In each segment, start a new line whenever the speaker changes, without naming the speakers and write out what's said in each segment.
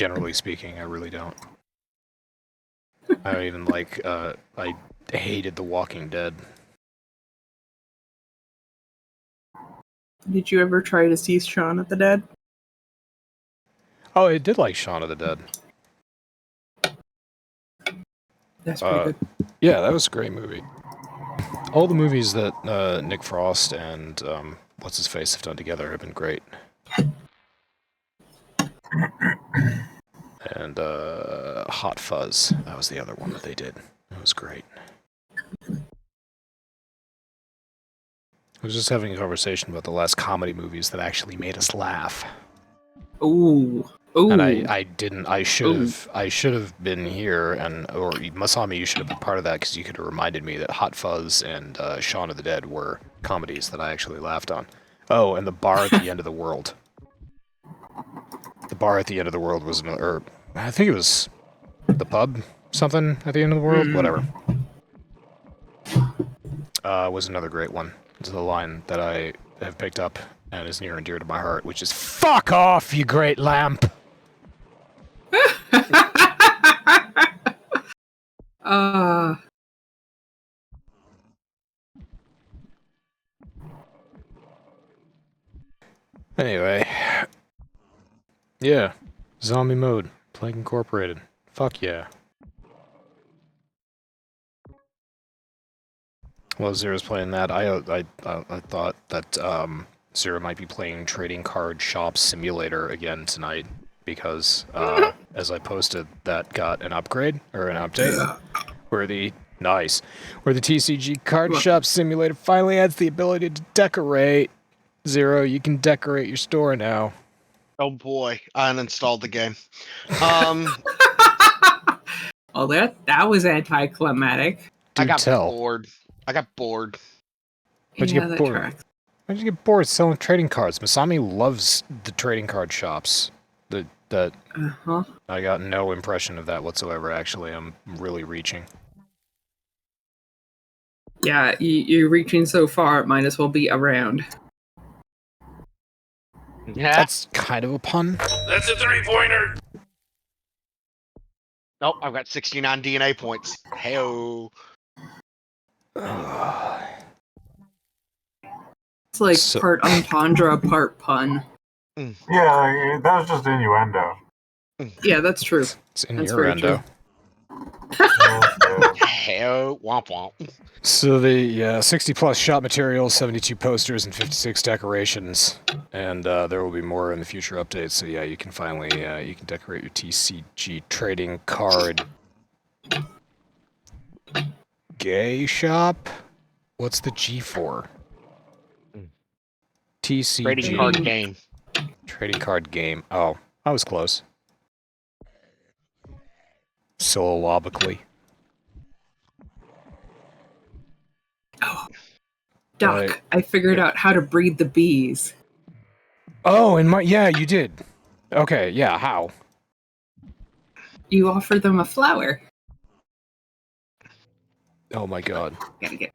generally speaking, I really don't. I don't even like, I hated The Walking Dead.
Did you ever try to see Shaun of the Dead?
Oh, I did like Shaun of the Dead.
That's pretty good.
Yeah, that was a great movie. All the movies that Nick Frost and what's-his-face have done together have been great. And Hot Fuzz, that was the other one that they did. It was great. I was just having a conversation about the last comedy movies that actually made us laugh.
Ooh.
And I didn't. I should have been here, or Masami, you should have been part of that because you could have reminded me that Hot Fuzz and Shaun of the Dead were comedies that I actually laughed on. Oh, and The Bar at the End of the World. The Bar at the End of the World was or I think it was The Pub something at the end of the world. Whatever. Was another great one. It's the line that I have picked up and is near and dear to my heart, which is "Fuck off, you great lamp." Anyway, yeah, zombie mode, Plague Incorporated. Fuck yeah. While Zero's playing that, I thought that Zero might be playing Trading Card Shop Simulator again tonight because, as I posted, that got an upgrade or an update where the TCG Card Shop Simulator finally adds the ability to decorate. Zero, you can decorate your store now.
Oh boy, I uninstalled the game.
Oh, that was anticlimactic.
I got bored.
Why'd you get bored?
Tracks.
Why'd you get bored selling trading cards? Masami loves the trading card shops. I got no impression of that whatsoever, actually. I'm really reaching.
Yeah, you're reaching so far, it might as well be around.
Yeah.
That's kind of a pun.
That's a 3-pointer!
Nope, I've got 69 DNA points. Hey-oh.
It's like part entendre, part pun.
Yeah, that was just innuendo.
Yeah, that's true.
It's innuendo.
Hey-oh, womp womp.
So the 60+ shop materials, 72 posters, and 56 decorations, and there will be more in the future updates. So yeah, you can finally you can decorate your TCG trading card gay shop. What's the G for? TCG
Trading card game.
Trading card game. Oh, I was close. Syllabically.
Oh, Doc, I figured out how to breed the bees.
Oh, yeah, you did. Okay, yeah, how?
You offer them a flower.
Oh my god.
I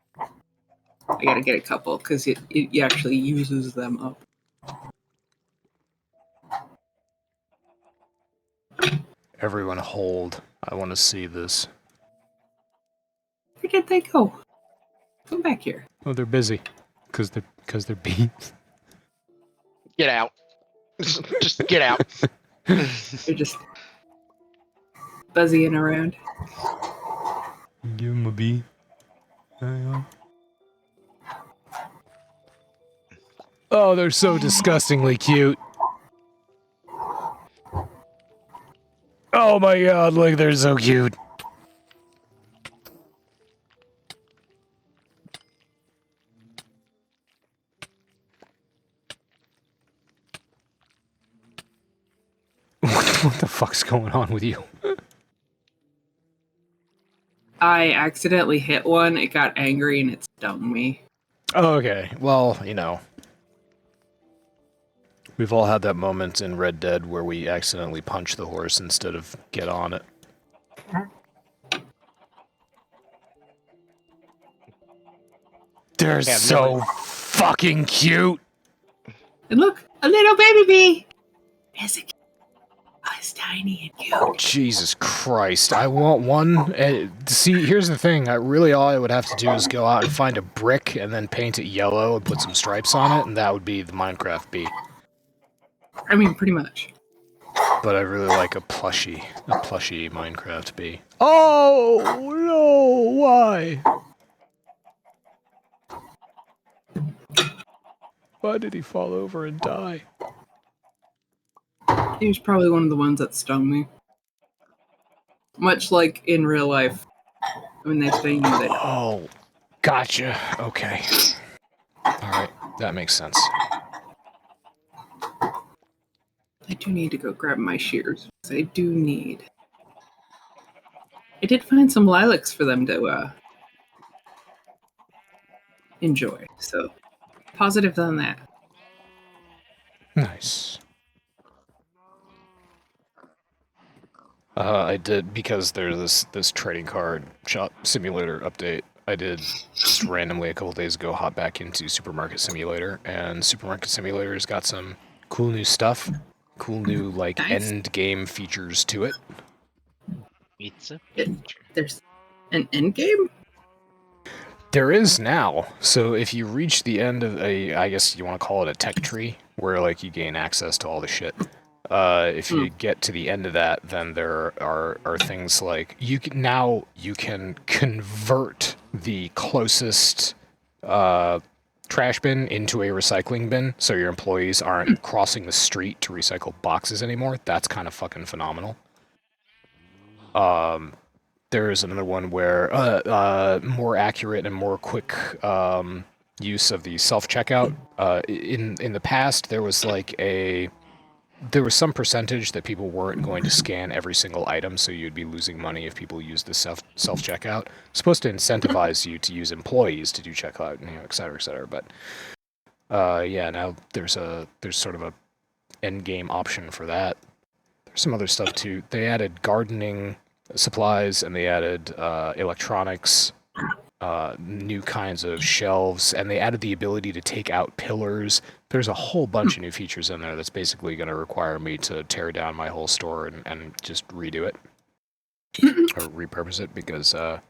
gotta get a couple, because it actually uses them up.
Everyone hold. I want to see this.
Where did they go? Come back here.
Oh, they're busy. Because they're bees.
Get out. Just get out.
They're just buzzying around.
Give him a bee. Oh, they're so disgustingly cute. Oh my god, look, they're so cute. What the fuck's going on with you?
I accidentally hit one, it got angry, and it stung me.
Oh, okay. Well, you know. We've all had that moment in Red Dead where we accidentally punch the horse instead of get on it. They're so fucking cute!
And look, a little baby bee! There's a is tiny and cute.
Jesus Christ, I want one. See, here's the thing. All I would have to do is go out and find a brick and then paint it yellow and put some stripes on it, and that would be the Minecraft bee.
I mean, pretty much.
But I really like a plushy Minecraft bee. Oh, no, why? Why did he fall over and die?
He was probably one of the ones that stung me. Much like in real life, when they sting you, they don't.
Oh, gotcha. Okay. Alright, that makes sense.
I do need to go grab my shears. I do need. I did find some lilacs for them to enjoy, so positive on that.
Nice. I did, because there's this trading card shop simulator update, I did just randomly a couple days ago hop back into Supermarket Simulator, and Supermarket Simulator's got some cool new stuff, cool new, like,
Nice.
end game features to it.
It's a
There's an end game?
There is now. So if you reach the end of I guess you want to call it a tech tree, where like you gain access to all the shit. If you get to the end of that, then there are things like you can convert the closest trash bin into a recycling bin, so your employees aren't crossing the street to recycle boxes anymore. That's kind of fucking phenomenal. There's another one where more accurate and more quick use of the self-checkout. In the past, there was some percentage that people weren't going to scan every single item, so you'd be losing money if people used the self-checkout. It's supposed to incentivize you to use employees to do checkout, et cetera, et cetera. But yeah, now there's sort of a end game option for that. There's some other stuff too. They added gardening supplies, and they added electronics, new kinds of shelves, and they added the ability to take out pillars. There's a whole bunch of new features in there that's basically going to require me to tear down my whole store and just redo it or repurpose it, because I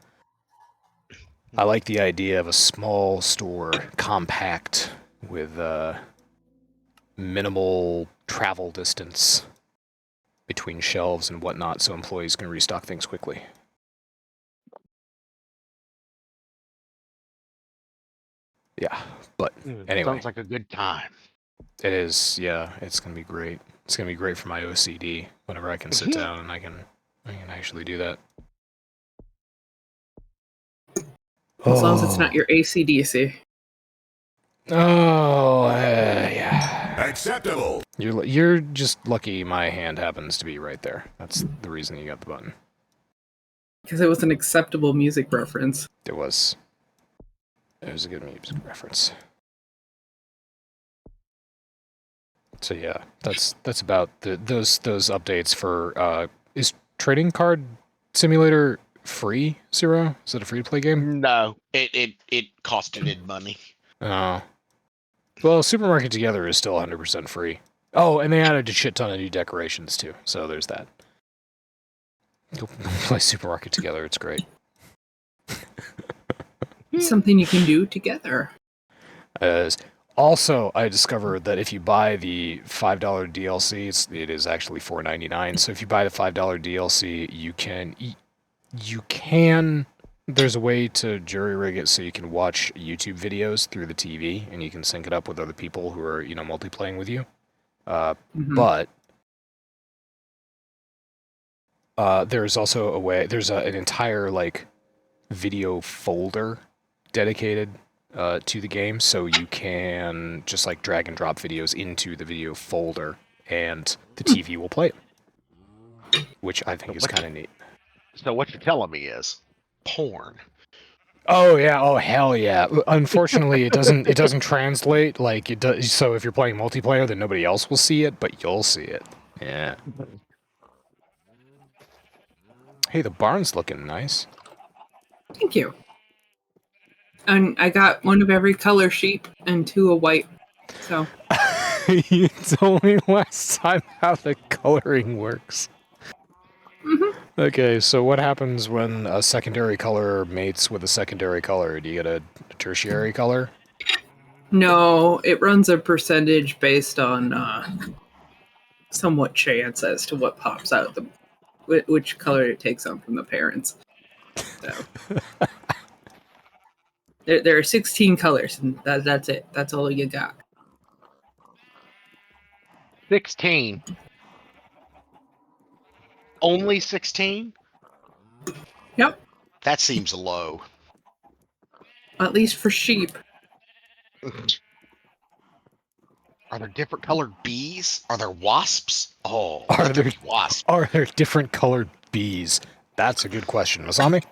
like the idea of a small store, compact, with minimal travel distance between shelves and whatnot, so employees can restock things quickly. Yeah, but anyway.
Sounds like a good time.
It is, yeah, it's going to be great. It's going to be great for my OCD whenever I can sit down and I can actually do that.
As long as it's not your AC/DC.
Oh, yeah.
Acceptable.
You're just lucky my hand happens to be right there. That's the reason you got the button.
Because it was an acceptable music reference.
It was. It was a good music reference. So yeah, that's about those updates for. Is Trading Card Simulator free, Zero? Is it a free-to-play game?
No, it costed money.
Oh. Well, Supermarket Together is still 100% free. Oh, and they added a shit ton of new decorations too, so there's that. Go play Supermarket Together, it's great.
Something you can do together.
Also, I discovered that if you buy the $5 DLC, it is actually $4.99. So if you buy the $5 DLC, you can. There's a way to jury rig it so you can watch YouTube videos through the TV, and you can sync it up with other people who are multiplaying with you. But there's also a way. There's an entire video folder dedicated to the game, so you can just drag and drop videos into the video folder, and the TV will play it, which I think is kind of neat.
So what you're telling me is porn.
Oh yeah! Oh hell yeah! Unfortunately, it doesn't translate like it does. So if you're playing multiplayer, then nobody else will see it, but you'll see it. Yeah. Hey, the barn's looking nice.
Thank you. And I got one of every color sheep and 2 of white. So
You told me last time how the coloring works. Okay, so what happens when a secondary color mates with a secondary color? Do you get a tertiary color?
No, it runs a percentage based on somewhat chance as to what pops out, which color it takes on from the parents. So there are 16 colors, and that's it. That's all you got.
16. Only 16?
Yep,
That seems low.
at least for sheep.
Are there different colored bees? Are there wasps? Oh,
Are
let there
there-
be wasps.
Are there different colored bees? That's a good question. Masami?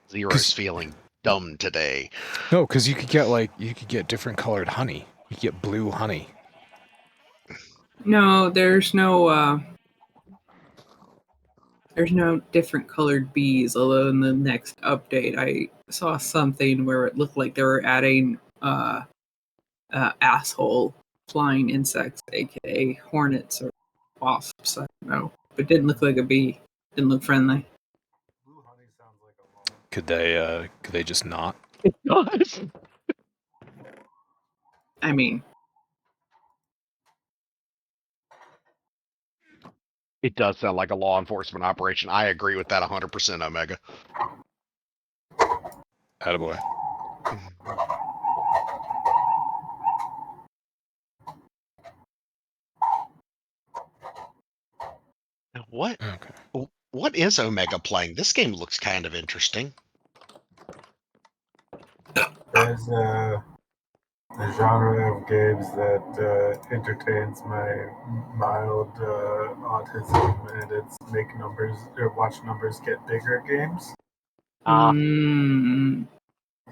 Zero's feeling dumb today.
No, because you could get different colored honey. You could get blue honey.
No, there's no different colored bees. Although in the next update, I saw something where it looked like they were adding asshole flying insects, aka hornets or wasps. I don't know, but it didn't look like a bee. Didn't look friendly.
Blue honey sounds like a lot.
Could they just not?
It does.
I mean,
It does sound like a law enforcement operation. I agree with that 100%, Omega.
Attaboy.
Now, what
Okay.
what is Omega playing? This game looks kind of interesting.
There's a genre of games that entertains my mild autism, and it's make numbers or watch numbers get bigger games.
mm,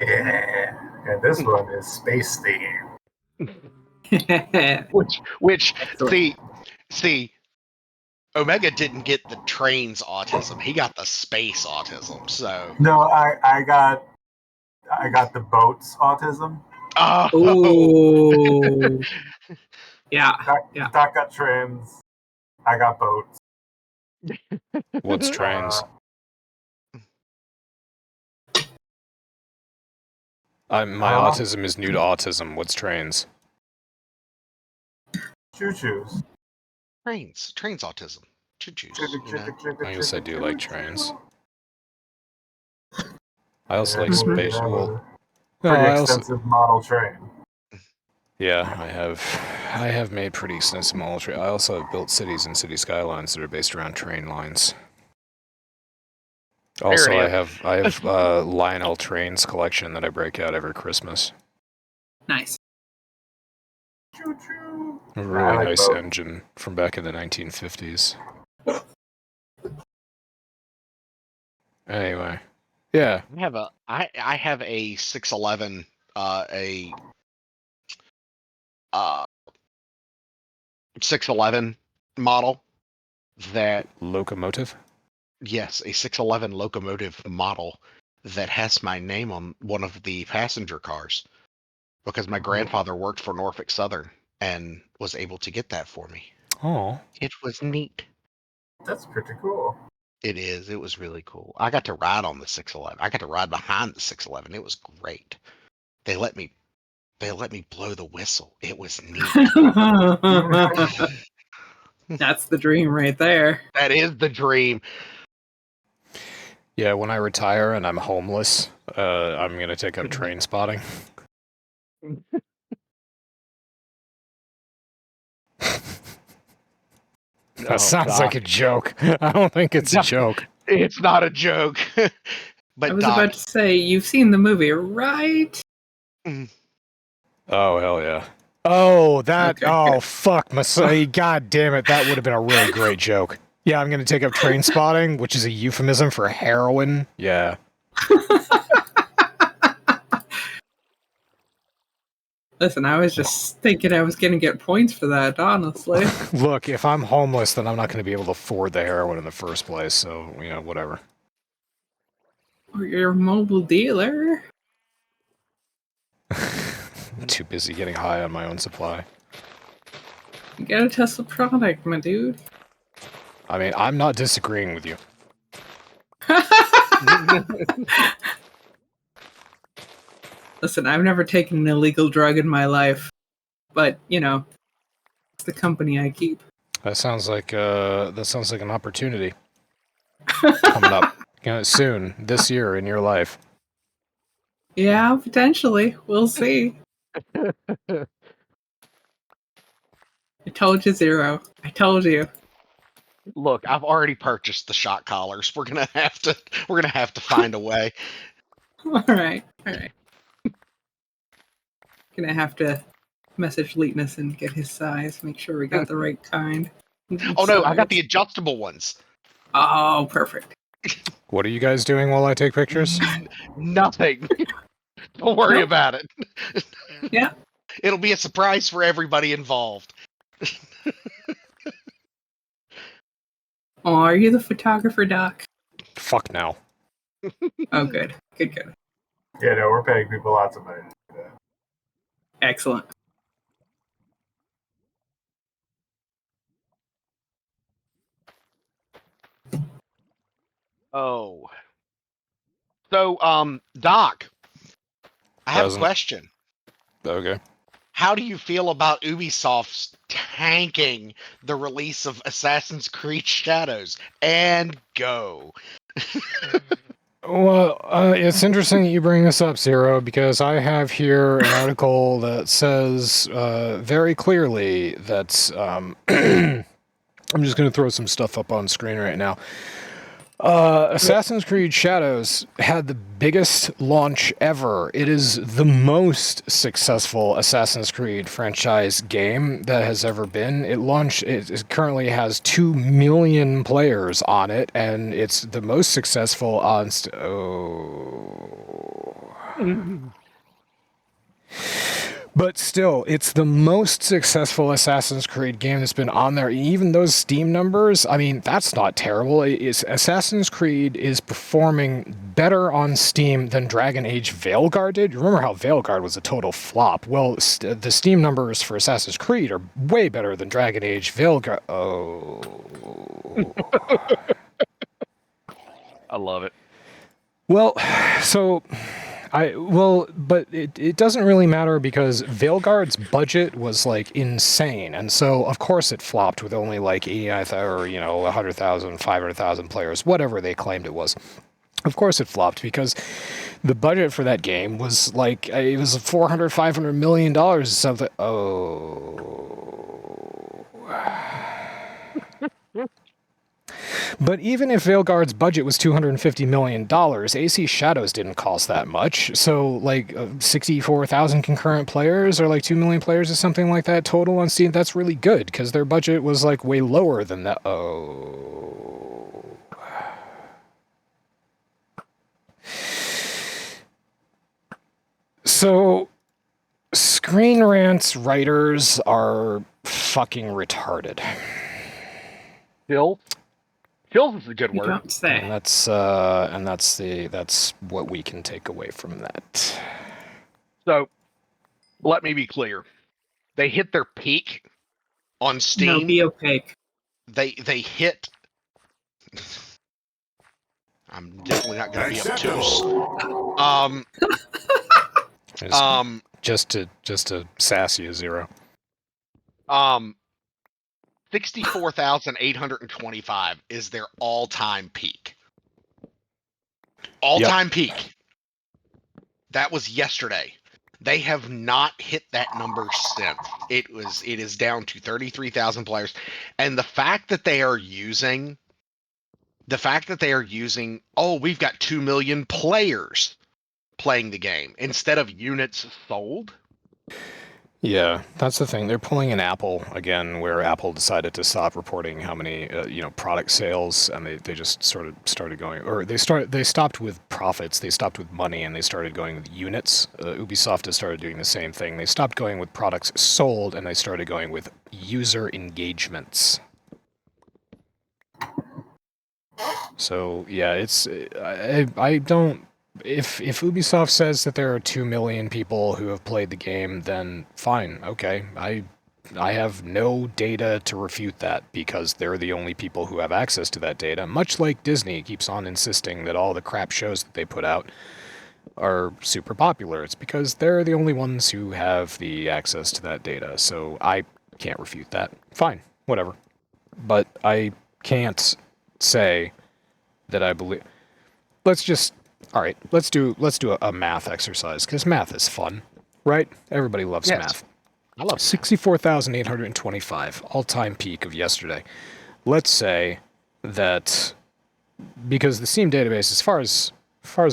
Yeah, and this one is space theme.
Which
excellent.
see, Omega didn't get the trains autism. He got the space autism. So
No, I got the boats autism.
oh,
Ooh, yeah, yeah.
Doc got trains. I got boats.
What's trains? My autism is new to autism. What's trains?
Choo-choos.
trains autism. Choo-choos. You know?
I guess I do like trains. I also like
we
space.
have
Well,
a
no,
pretty
I also
extensive model train.
yeah, I have made pretty extensive model train. I also have built cities and city skylines that are based around train lines. Also,
There
I
it
have Lionel Trains collection that I break out every Christmas.
Nice.
Choo-choo.
A
I
really
like
nice
both.
engine from back in the 1950s. Anyway, yeah.
I have a 611 a 611 model that
Locomotive?
yes, a 611 locomotive model that has my name on one of the passenger cars because my grandfather worked for Norfolk Southern and was able to get that for me.
Oh.
It was neat.
That's pretty cool.
It is. It was really cool. I got to ride on the 611. I got to ride behind the 611. It was great. They let me blow the whistle. It was neat.
That's the dream right there.
That is the dream.
Yeah, when I retire and I'm homeless, I'm going to take up train spotting. That
Oh,
sounds like a joke. I don't think it's a joke.
It's not a joke. But
I was
Doc,
about to say, you've seen the movie, right?
Oh, hell yeah. Oh, that.
Okay,
oh,
good.
fuck. Masai. God damn it. That would have been a really great joke. Yeah, I'm going to take up train spotting, which is a euphemism for heroin. Yeah.
Listen, I was just thinking I was going to get points for that, honestly.
Look, if I'm homeless, then I'm not going to be able to afford the heroin in the first place, so, whatever.
Or you're a mobile dealer.
Too busy getting high on my own supply.
You gotta test the product, my dude.
I mean, I'm not disagreeing with you.
Listen, I've never taken an illegal drug in my life, but you know, it's the company I keep.
That sounds like an opportunity coming up, soon this year in your life.
Yeah, potentially. We'll see. I told you, Zero. I told you.
Look, I've already purchased the shot collars. We're gonna have to find a way.
All right. Gonna have to message Leetness and get his size. Make sure we got the right kind.
Oh no, I got the adjustable ones.
Oh, perfect.
What are you guys doing while I take pictures?
Nothing. Don't worry
Nope.
about it.
Yeah.
It'll be a surprise for everybody involved.
Oh, are you the photographer, Doc?
Fuck no.
Oh, good. Good.
Yeah, no, we're paying people lots of money to do that.
Excellent.
Oh. So, Doc, I have a
Present.
question.
Okay.
How do you feel about Ubisoft's tanking the release of Assassin's Creed Shadows? And go.
Well, it's interesting that you bring this up, Zero, because I have here an article that says very clearly that I'm just going to throw some stuff up on screen right now. Assassin's Creed Shadows had the biggest launch ever. It is the most successful Assassin's Creed franchise game that has ever been. It currently has 2 million players on it, and it's the most successful on... But still, it's the most successful Assassin's Creed game that's been on there. Even those Steam numbers, I mean, that's not terrible. Assassin's Creed is performing better on Steam than Dragon Age Veilguard did. You remember how Veilguard was a total flop? Well, the Steam numbers for Assassin's Creed are way better than Dragon Age Veilguard. Oh.
I love it.
Well, so... but it doesn't really matter because Veilguard's budget was like insane, and so of course it flopped with only like 89,000 or 100,000, 500,000 players, whatever they claimed it was. Of course it flopped because the budget for that game was like it was $400-500 million or something. Oh. But even if Veilguard's budget was $250 million, AC Shadows didn't cost that much. So, like, 64,000 concurrent players or like 2 million players or something like that total on Steam, that's really good because their budget was like way lower than that. Oh. So, Screen Rant's writers are fucking retarded.
Phil? Phil's is a good
You
word.
don't say.
And that's what we can take away from that.
So, let me be clear. They hit their peak on Steam.
No, be opaque.
They hit. I'm definitely not going to be obtuse.
Just to sass you, Zero.
64,825 is their all-time peak. All-time peak. That was yesterday. They have not hit that number since. It is down to 33,000 players, and the fact that they are using, we've got 2 million players playing the game instead of units sold.
Yeah, that's the thing. They're pulling an Apple again, where Apple decided to stop reporting how many product sales, and they just sort of started going, or they stopped with profits, they stopped with money, and they started going with units. Ubisoft has started doing the same thing. They stopped going with products sold, and they started going with user engagements. So yeah, I don't if Ubisoft says that there are 2 million people who have played the game, then fine, okay. I have no data to refute that because they're the only people who have access to that data. Much like Disney keeps on insisting that all the crap shows that they put out are super popular. It's because they're the only ones who have the access to that data. So I can't refute that. Fine, whatever. But I can't say that I believe. All right. Let's do a math exercise because math is fun, right? Everybody loves
Yes.
math.
I love
64,825 all-time peak of yesterday. Let's say that because the Steam database, as far as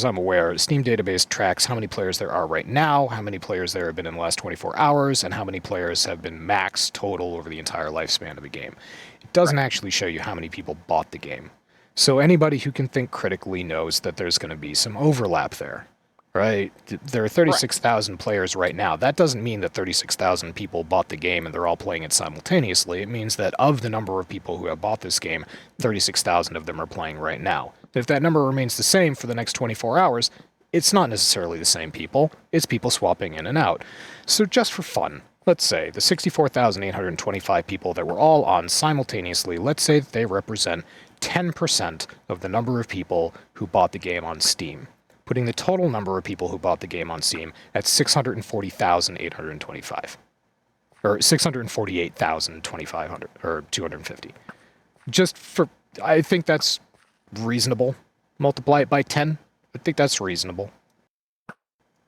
I'm aware, the Steam database tracks how many players there are right now, how many players there have been in the last 24 hours, and how many players have been max total over the entire lifespan of the game. It doesn't actually show you how many people bought the game. So anybody who can think critically knows that there's going to be some overlap there, right? There are 36,000 players right now. That doesn't mean that 36,000 people bought the game and they're all playing it simultaneously. It means that of the number of people who have bought this game, 36,000 of them are playing right now. If that number remains the same for the next 24 hours, it's not necessarily the same people. It's people swapping in and out. So just for fun, let's say the 64,825 people that were all on simultaneously, let's say that they represent 10% of the number of people who bought the game on Steam, putting the total number of people who bought the game on Steam at 640,825, or 648,250, or 250. Just for, I think that's reasonable. Multiply it by 10. I think that's reasonable.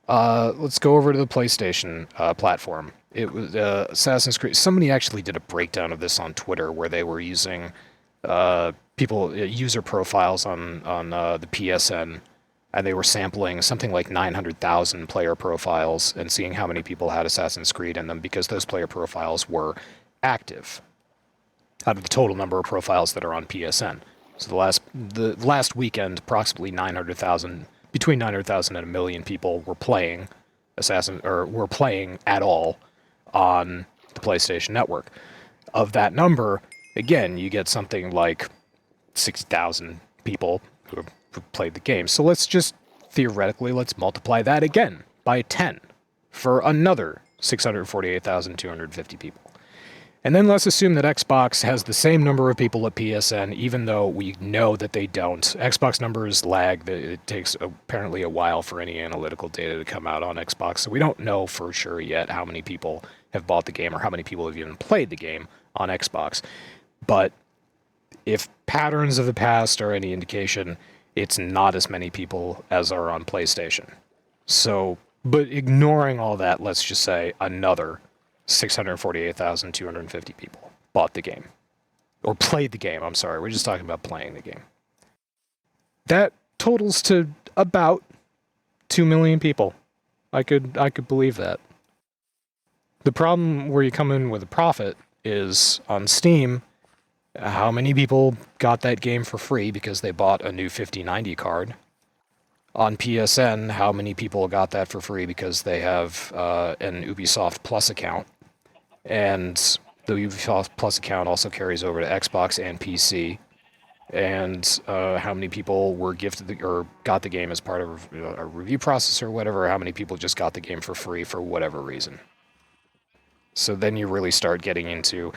Let's go over to the PlayStation platform. It was Assassin's Creed. Somebody actually did a breakdown of this on Twitter where they were using user profiles on the PSN, and they were sampling something like 900,000 player profiles and seeing how many people had Assassin's Creed in them because those player profiles were active out of the total number of profiles that are on PSN. So the last weekend, approximately 900,000, between 900,000 and 1 million people were playing were playing at all on the PlayStation Network. Of that number, again, you get something like 6,000 people who played the game. So let's just theoretically, let's multiply that again by 10 for another 648,250 people. And then let's assume that Xbox has the same number of people at PSN, even though we know that they don't. Xbox numbers lag. It takes apparently a while for any analytical data to come out on Xbox, so we don't know for sure yet how many people have bought the game or how many people have even played the game on Xbox. But if patterns of the past are any indication, it's not as many people as are on PlayStation. So, but ignoring all that, let's just say another 648,250 people bought the game. Or played the game, I'm sorry. We're just talking about playing the game. That totals to about 2 million people. I could believe that. The problem where you come in with a profit is on Steam, how many people got that game for free because they bought a new 5090 card? On PSN, how many people got that for free because they have an Ubisoft Plus account? And the Ubisoft Plus account also carries over to Xbox and PC. And how many people were gifted or got the game as part of a review process or whatever? How many people just got the game for free for whatever reason? So then you really start getting into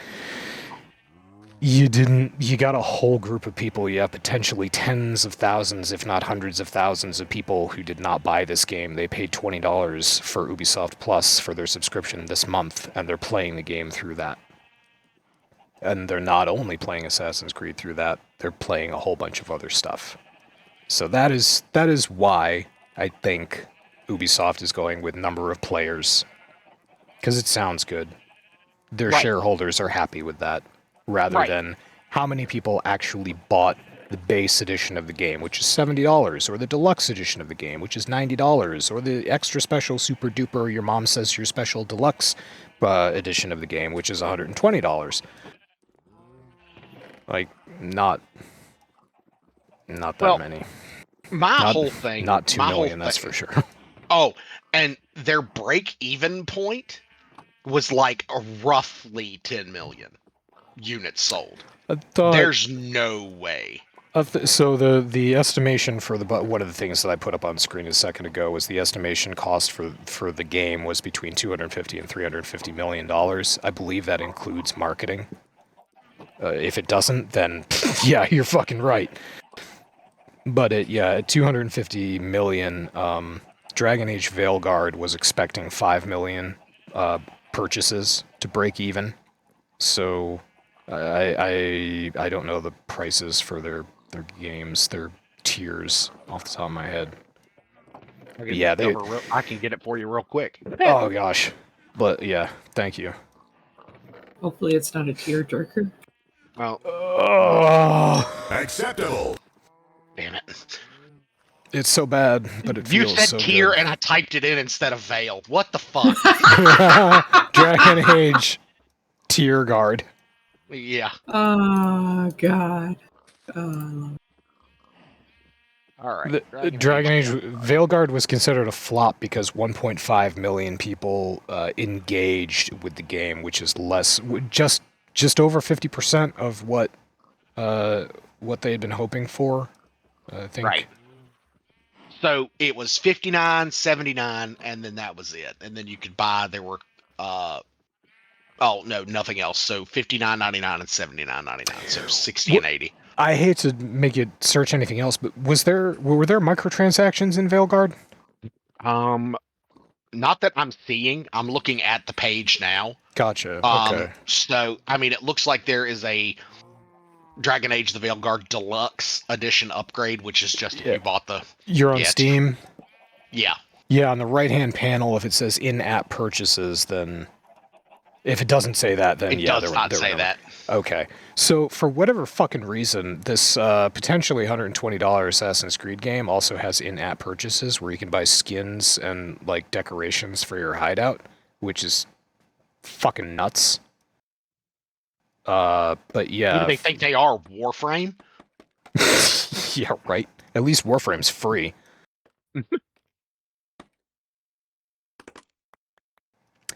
you got a whole group of people. You have potentially tens of thousands, if not hundreds of thousands of people who did not buy this game. They paid $20 for Ubisoft Plus for their subscription this month, and they're playing the game through that. And they're not only playing Assassin's Creed through that, they're playing a whole bunch of other stuff. So that is why I think Ubisoft is going with number of players. Because it sounds good. Their shareholders are happy with that. Rather than how many people actually bought the base edition of the game, which is $70, or the deluxe edition of the game, which is $90, or the extra special super duper your mom says your special deluxe edition of the game, which is $120. Like, not that many.
Whole thing,
not 2 million, that's for sure.
Oh, and their break-even point was like roughly 10 million units sold. There's no way
So the estimation for one of the things that I put up on screen a second ago was the estimation cost for the game was between $250 and $350 million. I believe that includes marketing. If it doesn't, then yeah, you're fucking right. But at 250 million, Dragon Age Veilguard was expecting 5 million purchases to break even. So I don't know the prices for their games, their tiers off the top of my head. Yeah,
I can get it for you real quick.
Oh gosh, but yeah, thank you.
Hopefully, it's not a tearjerker.
Well,
Acceptable.
damn it.
It's so bad, but it
You
feels
said
so
tier
good.
and I typed it in instead of veil. What the fuck?
Dragon Age Tier Guard.
Yeah.
Oh God. Oh,
All right.
The Dragon Age Veilguard was considered a flop because 1.5 million people engaged with the game, which is just over 50% of what they had been hoping for. I think.
Right. So it was 59, 79, and then that was it. And then you could buy. There were. Oh no, nothing else. So 59.99 and 79.99. So 60 and 80.
I hate to make you search anything else, but were there microtransactions in Veilguard?
Not that I'm seeing. I'm looking at the page now.
Gotcha. Okay.
So I mean, it looks like there is a Dragon Age: The Veilguard Deluxe Edition upgrade, which is just if you bought the.
You're on Steam.
Yeah.
Yeah, on the right-hand panel, if it says in-app purchases, then if it doesn't say that, then
It does not say that.
Okay. So for whatever fucking reason, this potentially $120 Assassin's Creed game also has in-app purchases where you can buy skins and like decorations for your hideout, which is fucking nuts. But yeah.
Who do they think they are, Warframe?
Yeah, right. At least Warframe's free.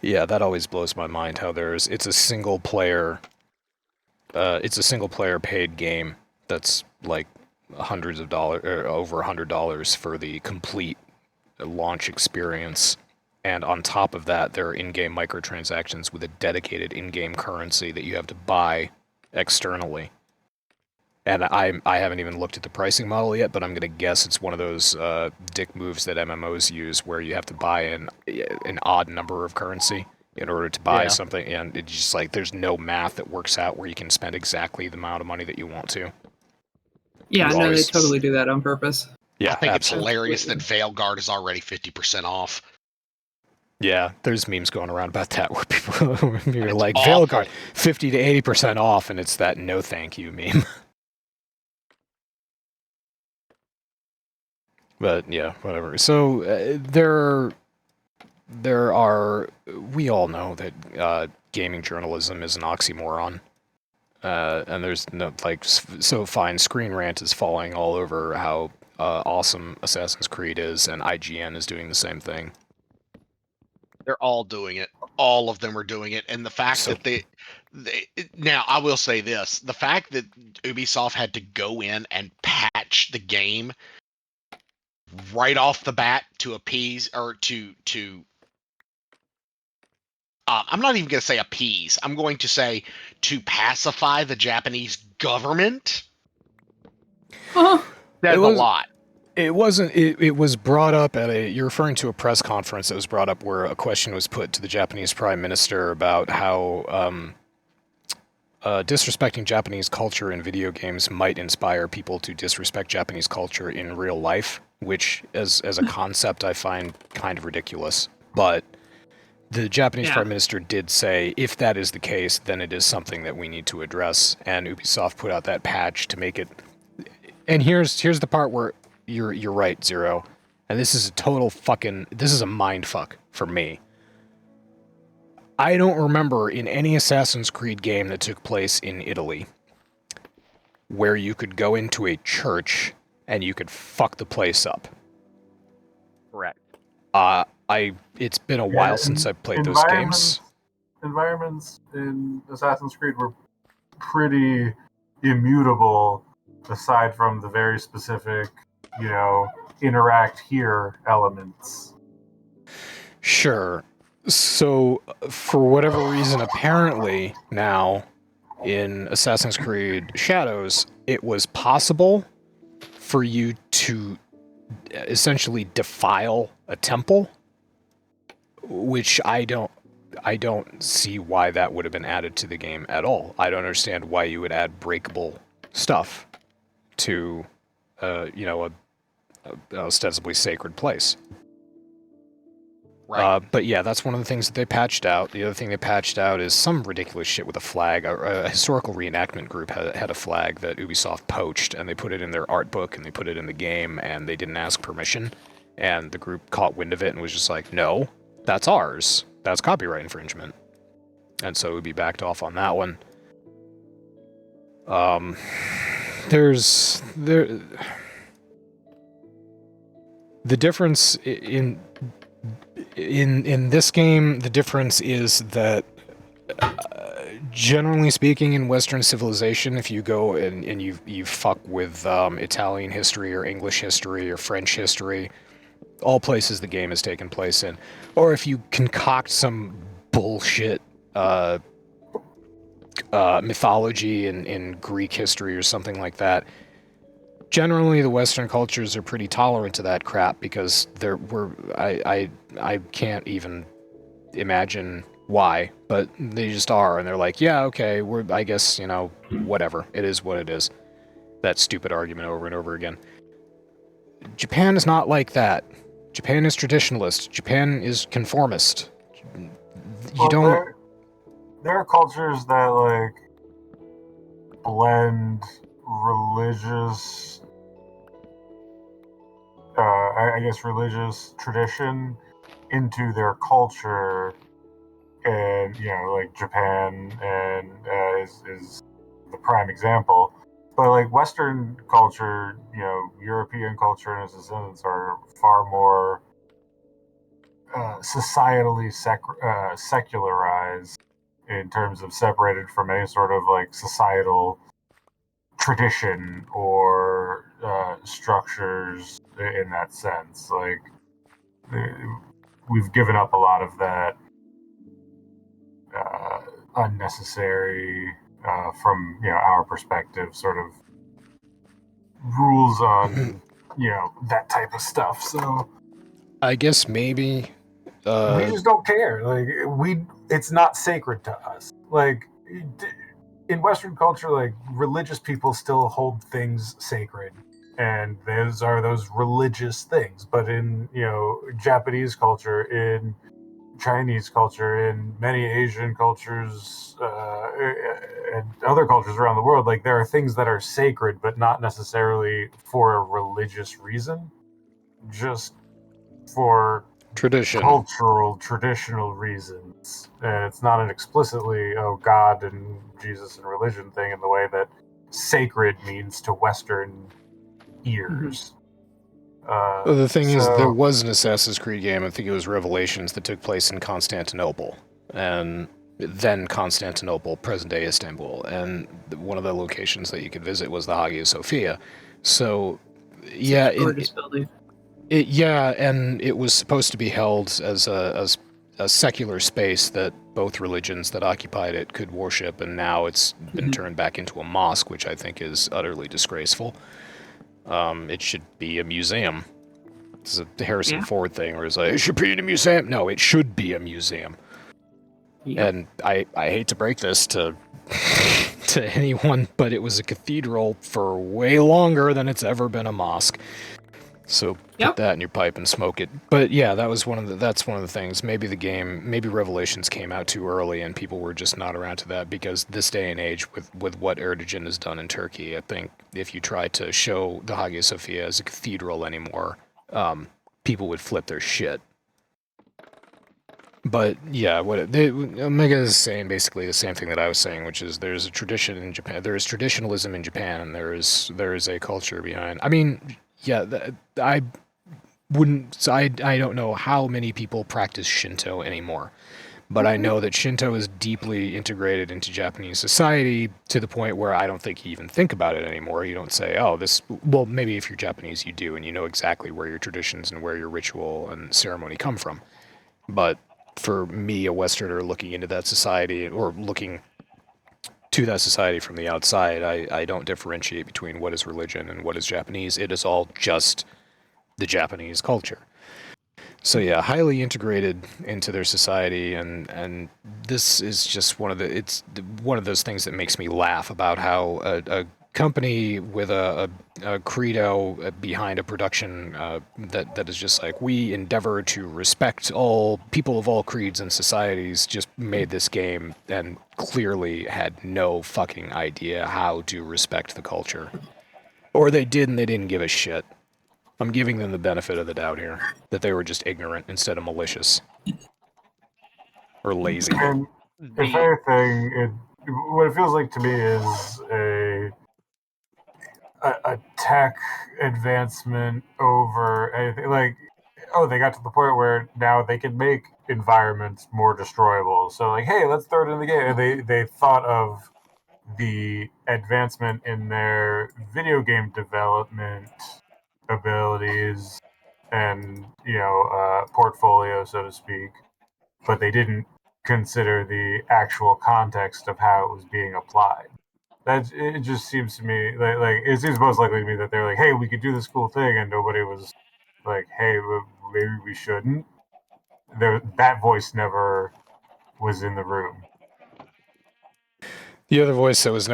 Yeah, that always blows my mind how it's a single player paid game that's like hundreds of dollars or over $100 for the complete launch experience. And on top of that, there are in-game microtransactions with a dedicated in-game currency that you have to buy externally. And I haven't even looked at the pricing model yet, but I'm going to guess it's one of those dick moves that MMOs use where you have to buy an odd number of currency in order to buy something. And it's just like there's no math that works out where you can spend exactly the amount of money that you want to.
Yeah, no, they totally do that on purpose.
Yeah,
I think
absolutely.
it's hilarious that Veilguard is already 50% off.
Yeah, there's memes going around about that where people are like,
awful.
Veilguard, 50 to 80% off, and it's that no thank you meme. But yeah, whatever. So there are. We all know that gaming journalism is an oxymoron, and there's no so fine. Screen Rant is falling all over how awesome Assassin's Creed is, and IGN is doing the same thing.
They're all doing it. All of them are doing it, and the fact that they now I will say this: the fact that Ubisoft had to go in and patch the game right off the bat to appease or to I'm not even going to say appease. I'm going to say to pacify the Japanese government. That's a lot.
It wasn't. It was brought up at a. You're referring to a press conference that was brought up where a question was put to the Japanese Prime Minister about how disrespecting Japanese culture in video games might inspire people to disrespect Japanese culture in real life, which, as a concept, I find kind of ridiculous. But the Japanese Prime Minister did say, if that is the case, then it is something that we need to address. And Ubisoft put out that patch to make it. And here's the part where you're right, Zero. And this is a total fucking. This is a mindfuck for me. I don't remember in any Assassin's Creed game that took place in Italy where you could go into a church and you could fuck the place up.
Correct.
It's been a while since I've played those games.
Environments in Assassin's Creed were pretty immutable aside from the very specific, interact here elements.
Sure. So, for whatever reason, apparently now in Assassin's Creed Shadows, it was possible for you to essentially defile a temple, which I don't see why that would have been added to the game at all. I don't understand why you would add breakable stuff to, a ostensibly sacred place.
Right.
But yeah, that's one of the things that they patched out. The other thing they patched out is some ridiculous shit with a flag. A historical reenactment group had a flag that Ubisoft poached, and they put it in their art book, and they put it in the game, and they didn't ask permission. And the group caught wind of it and was just like, no, that's ours. That's copyright infringement. And so Ubi backed off on that one. The difference in this game, the difference is that generally speaking, in Western civilization, if you go and you fuck with Italian history or English history or French history, all places the game has taken place in, or if you concoct some bullshit mythology in Greek history or something like that, generally the Western cultures are pretty tolerant to that crap because I can't even imagine why, but they just are, and they're like, yeah, okay, I guess, whatever. It is what it is. That stupid argument over and over again. Japan is not like that. Japan is traditionalist. Japan is conformist.
There are cultures that blend religious, religious tradition into their culture, and Japan and is the prime example. But Western culture, European culture and its descendants are far more societally secularized in terms of separated from any sort of societal tradition or structures in that sense. We've given up a lot of that unnecessary, from our perspective, sort of rules on that type of stuff. So
I guess maybe
we just don't care. It's not sacred to us. In Western culture, religious people still hold things sacred, and those are those religious things. But in Japanese culture, in Chinese culture, in many Asian cultures, and other cultures around the world, there are things that are sacred, but not necessarily for a religious reason, just for traditional reasons. And it's not an explicitly God and Jesus and religion thing in the way that sacred means to Western ears.
The thing is, there was an Assassin's Creed game, I think it was Revelations, that took place in Constantinople, and then Constantinople, present-day Istanbul, and one of the locations that you could visit was the Hagia Sophia. So, yeah, and it was supposed to be held as a secular space that both religions that occupied it could worship, and now it's been turned back into a mosque, which I think is utterly disgraceful. It should be a museum. It's a Harrison Ford thing where it's like, it should be in a museum. No, it should be a museum. Yeah. And I hate to break this to anyone, but it was a cathedral for way longer than it's ever been a mosque. So put that in your pipe and smoke it. But yeah, that's one of the things. Maybe Revelations came out too early and people were just not around to that, because this day and age with what Erdogan has done in Turkey, I think if you try to show the Hagia Sophia as a cathedral anymore, people would flip their shit. But yeah, Omega is saying basically the same thing that I was saying, which is there's a tradition in Japan, there is traditionalism in Japan, and there is a culture behind. I mean, yeah, I don't know how many people practice Shinto anymore, But I know that Shinto is deeply integrated into Japanese society to the point where I don't think you even think about it anymore. You don't say, oh, this, well, maybe if you're Japanese, you do, and you know exactly where your traditions and where your ritual and ceremony come from. But for me, a Westerner looking into that society or looking to that society from the outside, I don't differentiate between what is religion and what is Japanese. It is all just the Japanese culture. So yeah, highly integrated into their society, and this is just it's one of those things that makes me laugh about how a company with a credo behind a production that is just like, we endeavor to respect all people of all creeds and societies, just made this game and clearly had no fucking idea how to respect the culture, or they did and they didn't give a shit. I'm giving them the benefit of the doubt here, that they were just ignorant instead of malicious. Or lazy.
And if anything, what it feels like to me is a tech advancement over anything. Like, oh, they got to the point where now they can make environments more destroyable. So, like, hey, let's throw it in the game. And they thought of the advancement in their video game development abilities and portfolio, so to speak, but they didn't consider the actual context of how it was being applied. It just seems to me like it seems most likely to me that they're like, hey, we could do this cool thing, and nobody was like, hey, maybe we shouldn't. That voice never was in the room.
The other voice that was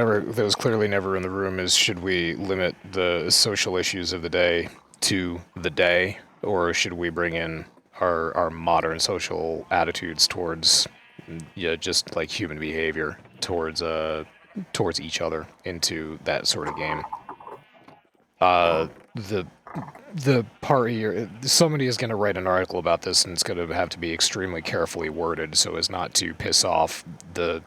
clearly never in the room is, should we limit the social issues of the day to the day, or should we bring in our modern social attitudes towards just like human behavior towards each other into that sort of game. The part here, somebody is going to write an article about this, and it's going to have to be extremely carefully worded so as not to piss off the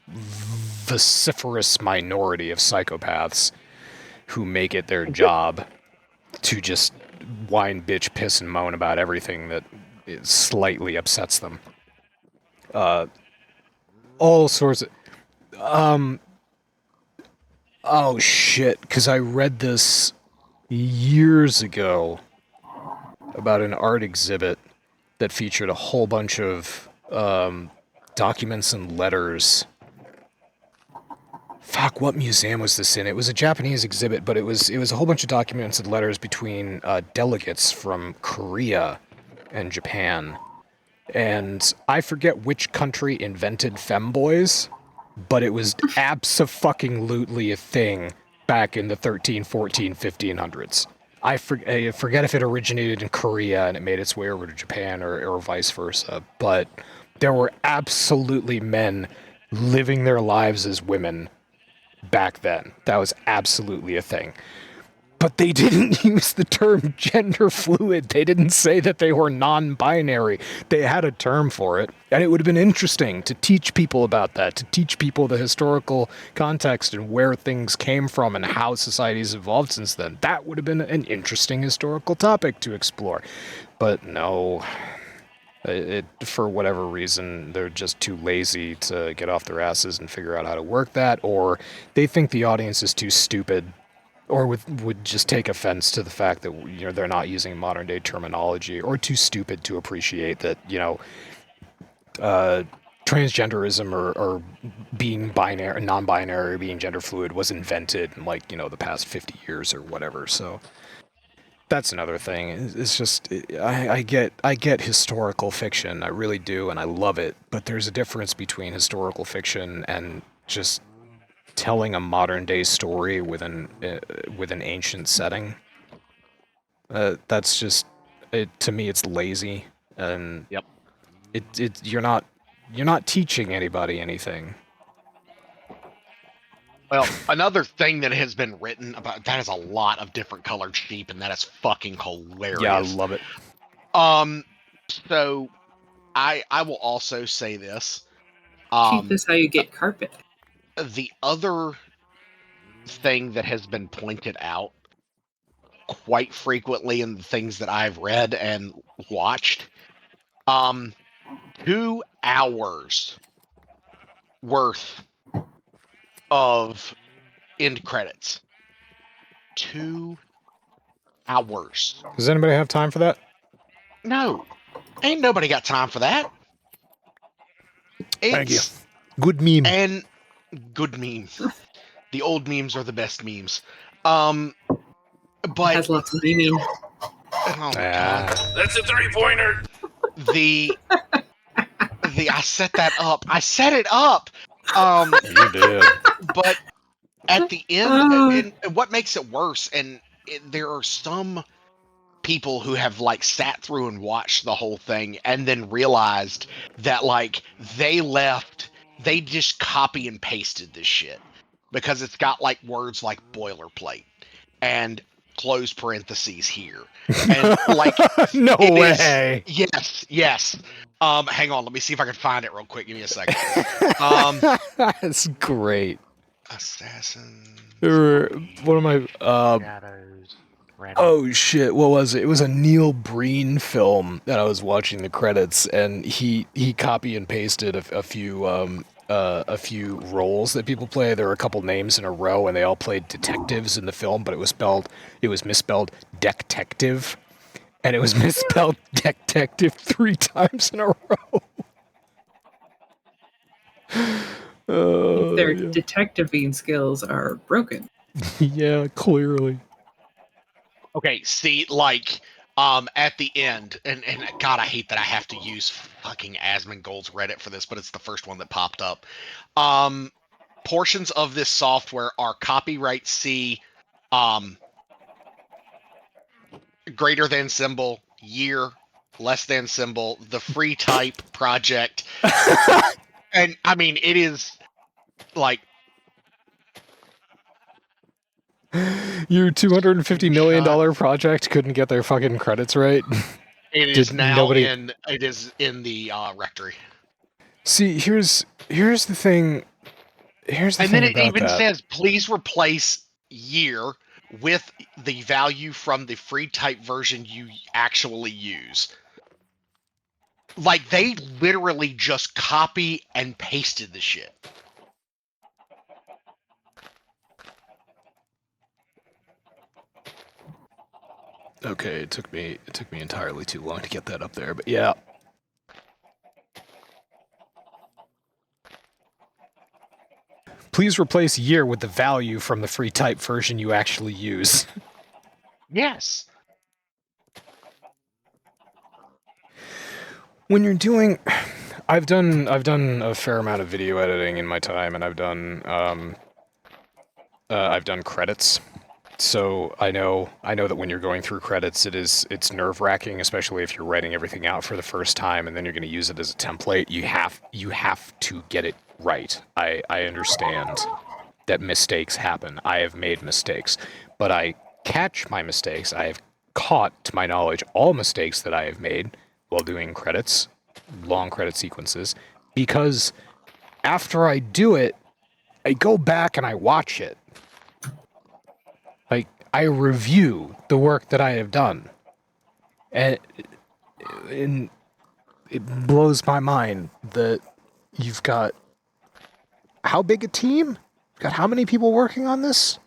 vociferous minority of psychopaths who make it their job to just whine, bitch, piss, and moan about everything that slightly upsets them. All sorts of... Oh, shit, because I read this years ago about an art exhibit that featured a whole bunch of documents and letters. Fuck, what museum was this in? It was a Japanese exhibit, but it was a whole bunch of documents and letters between delegates from Korea and Japan. And I forget which country invented femboys, but it was abso-fucking-lutely a thing back in the 13, 14, 1500s. I forget if it originated in Korea and it made its way over to Japan or vice versa, but there were absolutely men living their lives as women back then. That was absolutely a thing. But they didn't use the term gender fluid. They didn't say that they were non-binary. They had a term for it. And it would have been interesting to teach people about that, to teach people the historical context and where things came from and how society's evolved since then. That would have been an interesting historical topic to explore. But no, for whatever reason, they're just too lazy to get off their asses and figure out how to work that, or they think the audience is too stupid, or would just take offense to the fact that they're not using modern day terminology, or too stupid to appreciate that transgenderism or being binary, non-binary, or being gender fluid was invented in the past 50 years or whatever. So that's another thing. It's just I get historical fiction, I really do, and I love it. But there's a difference between historical fiction and just telling a modern day story with an ancient setting. That's just to me, it's lazy, and
Yep.
You're not teaching anybody anything.
Well, another thing that has been written about that is a lot of different colored sheep, and that is fucking hilarious.
Yeah, I love it.
So I will also say this.
Sheep is how you get carpet.
The other thing that has been pointed out quite frequently in the things that I've read and watched, 2 hours worth of end credits. 2 hours.
Does anybody have time for that?
No, ain't nobody got time for that.
Thank you.
It's
Good meme.
and good memes. The old memes are the best memes. But
Has lots of meaning.
oh my god,
That's a 3-pointer.
the I set that up. I set it up.
You did.
But at the end, and what makes it worse, there are some people who have like sat through and watched the whole thing and then realized that like they just copy and pasted this shit because it's got like words like boilerplate and close parentheses here and like
No way.
yes. Hang on, let me see if I can find it real quick. Give me a second.
That's great.
Assassin.
One of my
Shadows.
oh shit, what was it? It was a Neil Breen film that I was watching the credits, and he copy and pasted a few roles that people play. There were a couple names in a row, and they all played detectives in the film, but it was misspelled detective, and it was misspelled detective 3 times in a row.
Their detectiving skills are broken.
Yeah, clearly.
Okay, see, like, at the end, and God, I hate that I have to use fucking Asmongold's Reddit for this, but it's the first one that popped up. Portions of this software are copyright C, greater than symbol, year, less than symbol, the free type project. And, I mean, it is, like...
Your $250 million project couldn't get their fucking credits right?
It is now in the rectory.
See, here's the thing. Here's the
And
thing
then it
about
even
that.
says, please replace year with the value from the free type version you actually use. Like, they literally just copy and pasted the shit.
Okay, it took me entirely too long to get that up there, but yeah. Please replace year with the value from the free type version you actually use.
Yes.
When you're doing, I've done a fair amount of video editing in my time, and I've done credits. So I know that when you're going through credits, it's nerve-wracking, especially if you're writing everything out for the first time and then you're going to use it as a template. You have to get it right. I understand that mistakes happen. I have made mistakes, but I catch my mistakes. I have caught, to my knowledge, all mistakes that I have made while doing credits, long credit sequences, because after I do it, I go back and I watch it. Like, I review the work that I have done. And it blows my mind that you've got how big a team? You've got how many people working on this?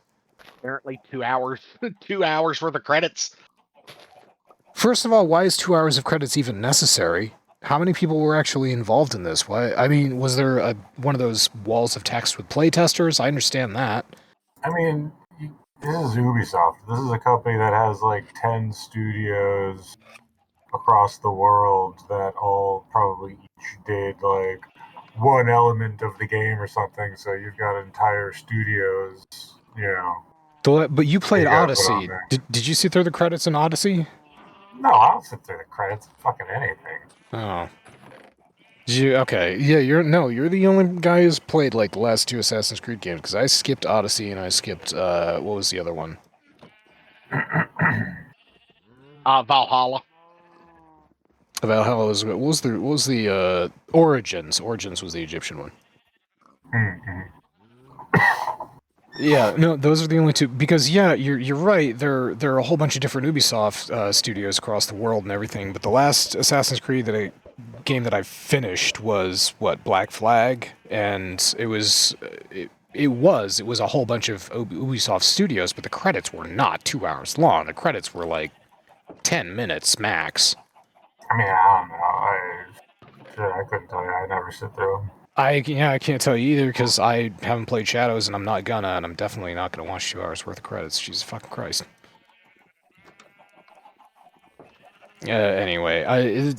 Apparently 2 hours. 2 hours worth of credits.
First of all, why is 2 hours of credits even necessary? How many people were actually involved in this? Why? I mean, was there one of those walls of text with playtesters? I understand that.
I mean, this is Ubisoft. This is a company that has like 10 studios across the world that all probably each did like one element of the game or something. So you've got entire studios, you know.
But you played
You gotta put on
Odyssey.
there.
Did you see through the credits in Odyssey?
No, I don't sit through the credits of fucking anything.
Oh. Okay, yeah, you're the only guy who's played like the last 2 Assassin's Creed games, because I skipped Odyssey and I skipped what was the other one?
Valhalla.
Valhalla was what was the Origins? Origins was the Egyptian one.
Mm-hmm.
Yeah, no, those are the only 2. Because yeah, you're right. There are a whole bunch of different Ubisoft studios across the world and everything. But the last Assassin's Creed that game that I finished was Black Flag, and it was a whole bunch of Ubisoft studios, but the credits were not 2 hours long. The credits were like 10 minutes max.
I mean, I don't know. I couldn't tell you. I never sit through them.
I can't tell you either because I haven't played Shadows, and I'm not gonna, and I'm definitely not gonna watch 2 hours worth of credits. Jesus fucking Christ. Anyway,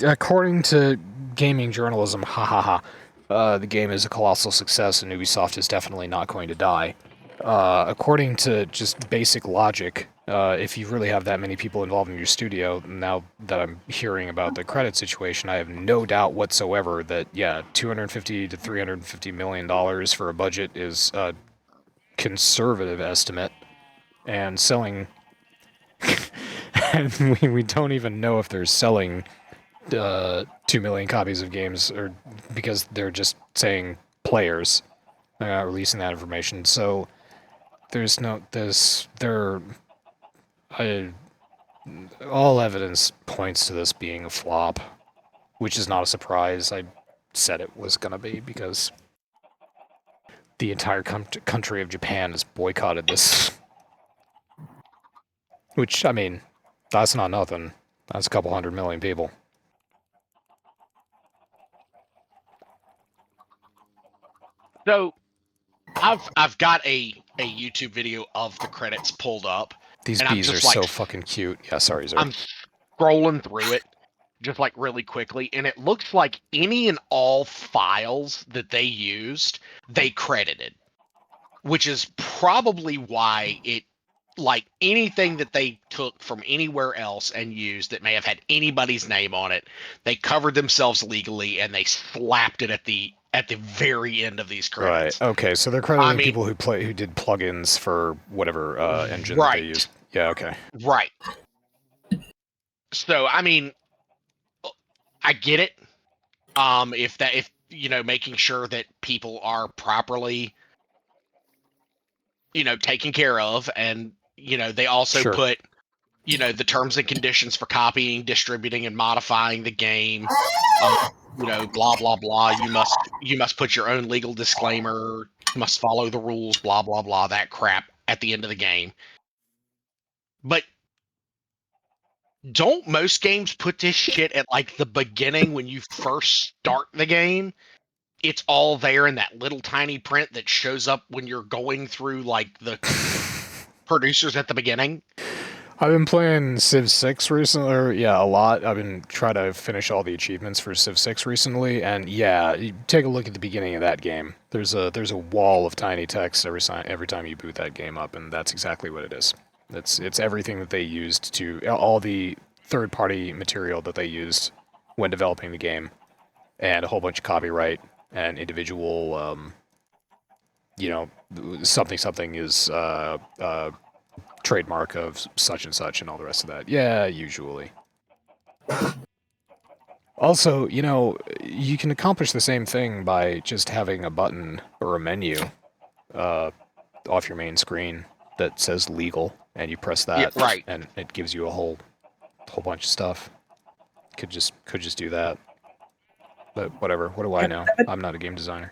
according to gaming journalism, the game is a colossal success, and Ubisoft is definitely not going to die. According to just basic logic, if you really have that many people involved in your studio, now that I'm hearing about the credit situation, I have no doubt whatsoever that, yeah, $250 to $350 million for a budget is a conservative estimate, and selling... and we don't even know if they're selling 2 million copies of games, or because they're just saying players, releasing that information. So there's no all evidence points to this being a flop, which is not a surprise. I said it was gonna be because the entire country of Japan has boycotted this. Which, I mean, that's not nothing. That's a couple 100 million people.
So, I've got a YouTube video of the credits pulled up.
These
and
bees
I'm
are
just like,
so fucking cute. Yeah, sorry, Zerk.
I'm scrolling through it just like really quickly, and it looks like any and all files that they used, they credited, which is probably why it, like anything that they took from anywhere else and used that may have had anybody's name on it, they covered themselves legally and they slapped it at the very end of these credits.
Right. Okay. So they're crediting people who did plugins for whatever engine that they used. Yeah. Okay.
Right. So I mean, I get it. If making sure that people are properly, taken care of, and they also put, the terms and conditions for copying, distributing, and modifying the game. Blah blah blah. You must put your own legal disclaimer. Must follow the rules. Blah blah blah. That crap at the end of the game. But don't most games put this shit at like the beginning when you first start the game? It's all there in that little tiny print that shows up when you're going through like the producers at the beginning.
I've been playing Civ 6 recently, a lot. I've been trying to finish all the achievements for Civ 6 recently, and yeah, you take a look at the beginning of that game. There's a wall of tiny text every time you boot that game up, and that's exactly what it is. It's everything that they used to, all the third-party material that they used when developing the game, and a whole bunch of copyright and individual, something is trademark of such and such and all the rest of that. Yeah, usually. Also, you can accomplish the same thing by just having a button or a menu off your main screen that says legal, and you press that,
right,
and it gives you a whole bunch of stuff. Could just do that. But whatever. What do I know? I'm not a game designer.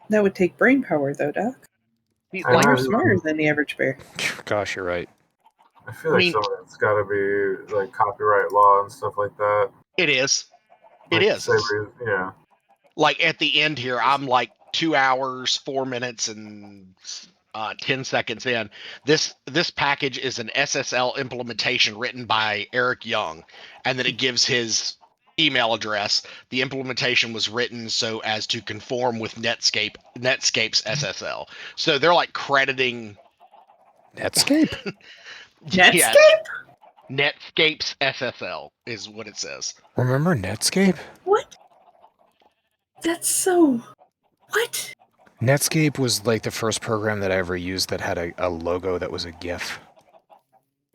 That would take brain power, though, Doc. You're smarter than the average bear.
Gosh, you're right.
I feel like some of it's got to be like copyright law and stuff like that.
It is.
Like,
it is.
Yeah.
Like at the end here, I'm like 2 hours, 4 minutes, and 10 seconds in. This package is an SSL implementation written by Eric Young, and then it gives his email address. The implementation was written so as to conform with Netscape's SSL. So they're like crediting
Netscape?
Netscape?
Yeah, Netscape's SSL is what it says.
Remember Netscape?
What? That's so... What?
Netscape was like the first program that I ever used that had a logo that was a GIF.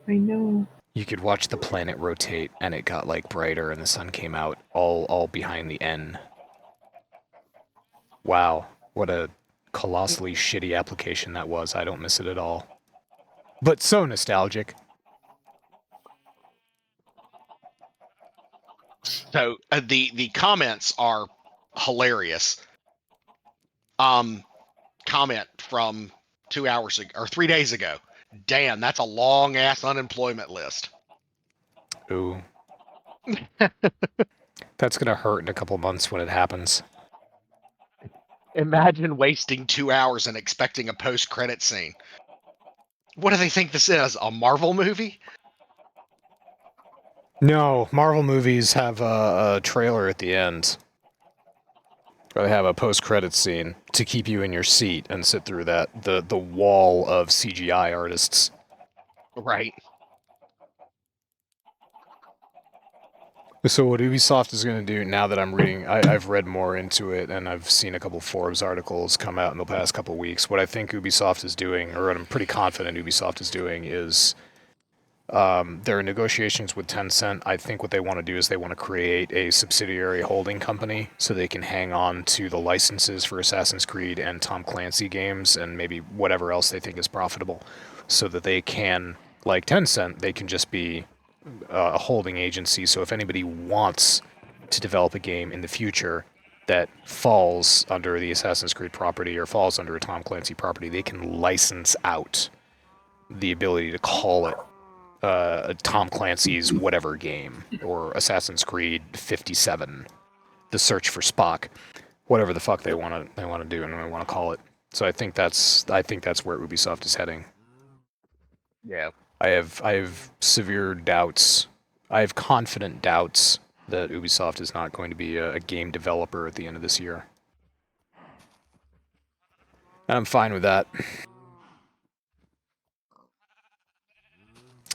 I know.
You could watch the planet rotate, and it got like brighter, and the sun came out all behind the N. Wow, what a colossally shitty application that was. I don't miss it at all. But so nostalgic.
So the comments are hilarious. Comment from 2 hours ago or 3 days ago. Damn, that's a long ass unemployment list.
Ooh. That's gonna hurt in a couple months when it happens.
Imagine wasting 2 hours and expecting a post-credit scene. What do they think this is? A Marvel movie?
No, Marvel movies have a trailer at the end. Or they have a post-credit scene to keep you in your seat and sit through that the wall of CGI artists.
Right.
So what Ubisoft is going to do, now that I'm reading, I've read more into it, and I've seen a couple Forbes articles come out in the past couple weeks. What I think Ubisoft is doing, or what I'm pretty confident Ubisoft is doing, is there are negotiations with Tencent. I think what they want to do is they want to create a subsidiary holding company so they can hang on to the licenses for Assassin's Creed and Tom Clancy games and maybe whatever else they think is profitable, so that they can, like Tencent, they can just be a holding agency. So if anybody wants to develop a game in the future that falls under the Assassin's Creed property or falls under a Tom Clancy property, they can license out the ability to call it Tom Clancy's whatever game, or Assassin's Creed 57, The Search for Spock, whatever the fuck they want to do and they want to call it. So I think that's where Ubisoft is heading.
Yeah.
I have severe doubts. I have confident doubts that Ubisoft is not going to be a game developer at the end of this year. And I'm fine with that.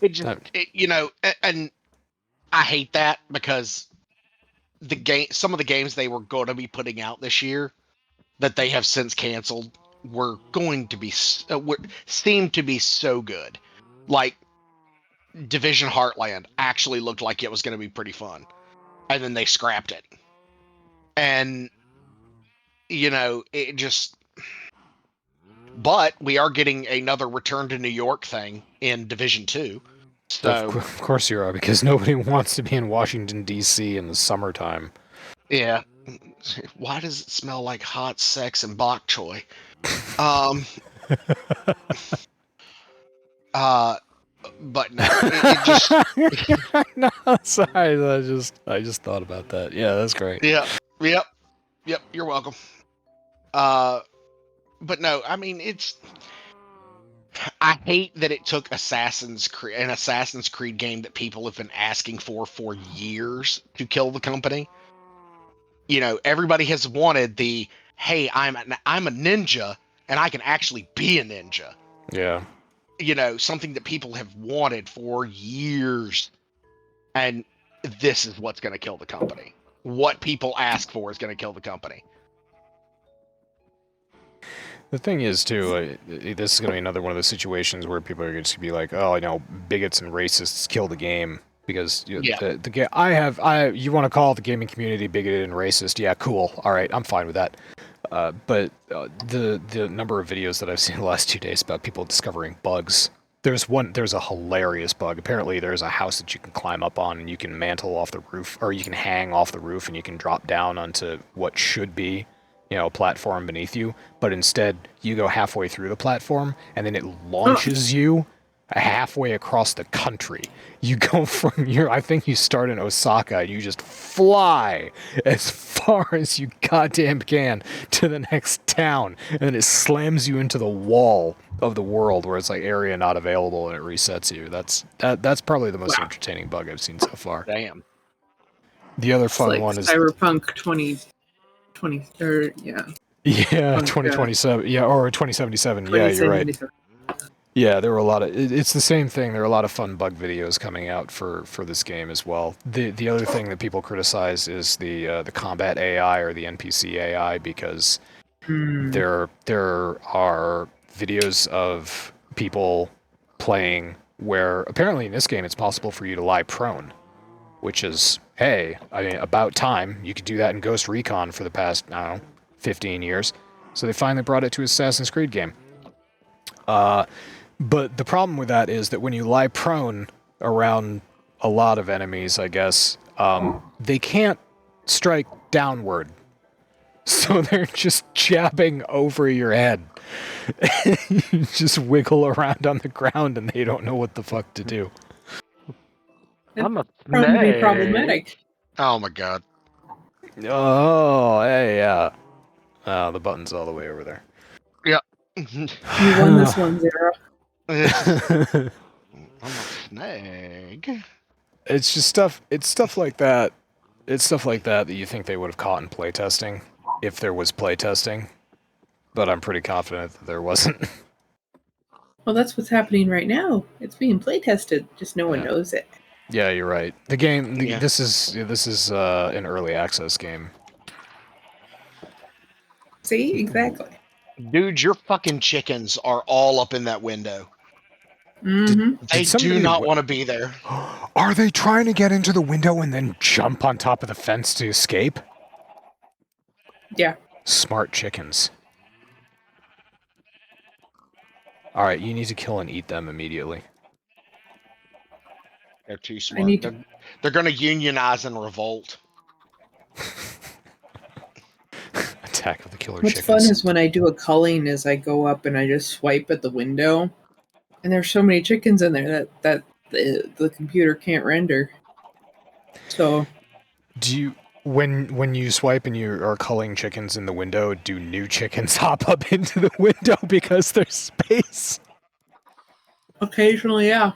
It just, and I hate that because some of the games they were going to be putting out this year that they have since canceled were going to be seemed to be so good. Like Division Heartland actually looked like it was going to be pretty fun, and then they scrapped it. And it just. But we are getting another Return to New York thing in Division 2. So
of course you are, because nobody wants to be in Washington, D.C. in the summertime.
Yeah. Why does it smell like hot sex and bok choy? But no, it just.
No, sorry, I just thought about that. Yeah, that's great.
Yep. You're welcome. But no, I mean I hate that it took an Assassin's Creed game that people have been asking for years to kill the company. Everybody has wanted the, hey, I'm a ninja and I can actually be a ninja.
Yeah.
Something that people have wanted for years. And this is what's going to kill the company. What people ask for is going to kill the company.
The thing is, too, this is going to be another one of those situations where people are going to be like, oh, bigots and racists kill the game. Because the game, you want to call the gaming community bigoted and racist? Yeah, cool. All right, I'm fine with that. But the number of videos that I've seen the last 2 days about people discovering bugs. There's a hilarious bug. Apparently, there's a house that you can climb up on, and you can mantle off the roof, or you can hang off the roof, and you can drop down onto what should be, a platform beneath you. But instead, you go halfway through the platform, and then it launches you halfway across the country. You go from I think you start in Osaka, and you just fly as far as you goddamn can to the next town, and then it slams you into the wall of the world where it's like area not available, and it resets you. That's probably the most entertaining bug I've seen so far.
Damn.
The other fun one is
Cyberpunk 2020, or yeah.
Yeah, 2027. Yeah, or 2077. Yeah, you're right. Yeah, there were a lot of. It's the same thing. There are a lot of fun bug videos coming out for this game as well. The other thing that people criticize is the combat AI or the NPC AI, because there are videos of people playing where apparently in this game it's possible for you to lie prone, which is, hey, I mean, about time. You could do that in Ghost Recon for the past, I don't know, 15 years. So they finally brought it to Assassin's Creed game. But the problem with that is that when you lie prone around a lot of enemies, I guess, they can't strike downward. So they're just jabbing over your head. You just wiggle around on the ground and they don't know what the fuck to do.
I'm a
Prone to be
snake.
problematic.
Oh my god.
Oh, hey, yeah. The button's all the way over there.
You won this one, Zero.
I'm a snake.
It's just stuff. It's stuff like that. It's stuff like that you think they would have caught in playtesting, if there was playtesting. But I'm pretty confident that there wasn't.
Well, that's what's happening right now. It's being play tested. Just no one knows it.
Yeah, you're right. The game.
Yeah.
This is an early access game.
See, exactly.
Dude, your fucking chickens are all up in that window.
Mm-hmm.
They do not want to be there.
Are they trying to get into the window and then jump on top of the fence to escape?
Yeah.
Smart chickens. Alright, you need to kill and eat them immediately.
They're too
I
smart.
need to-
They're going to unionize and revolt.
Attack of the killer
What's
chickens.
fun is when I do a culling is I go up and I just swipe at the window, and there's so many chickens in there that the computer can't render. So
Do you, when you swipe and you are culling chickens in the window, do new chickens hop up into the window because there's space?
occasionally, yeah,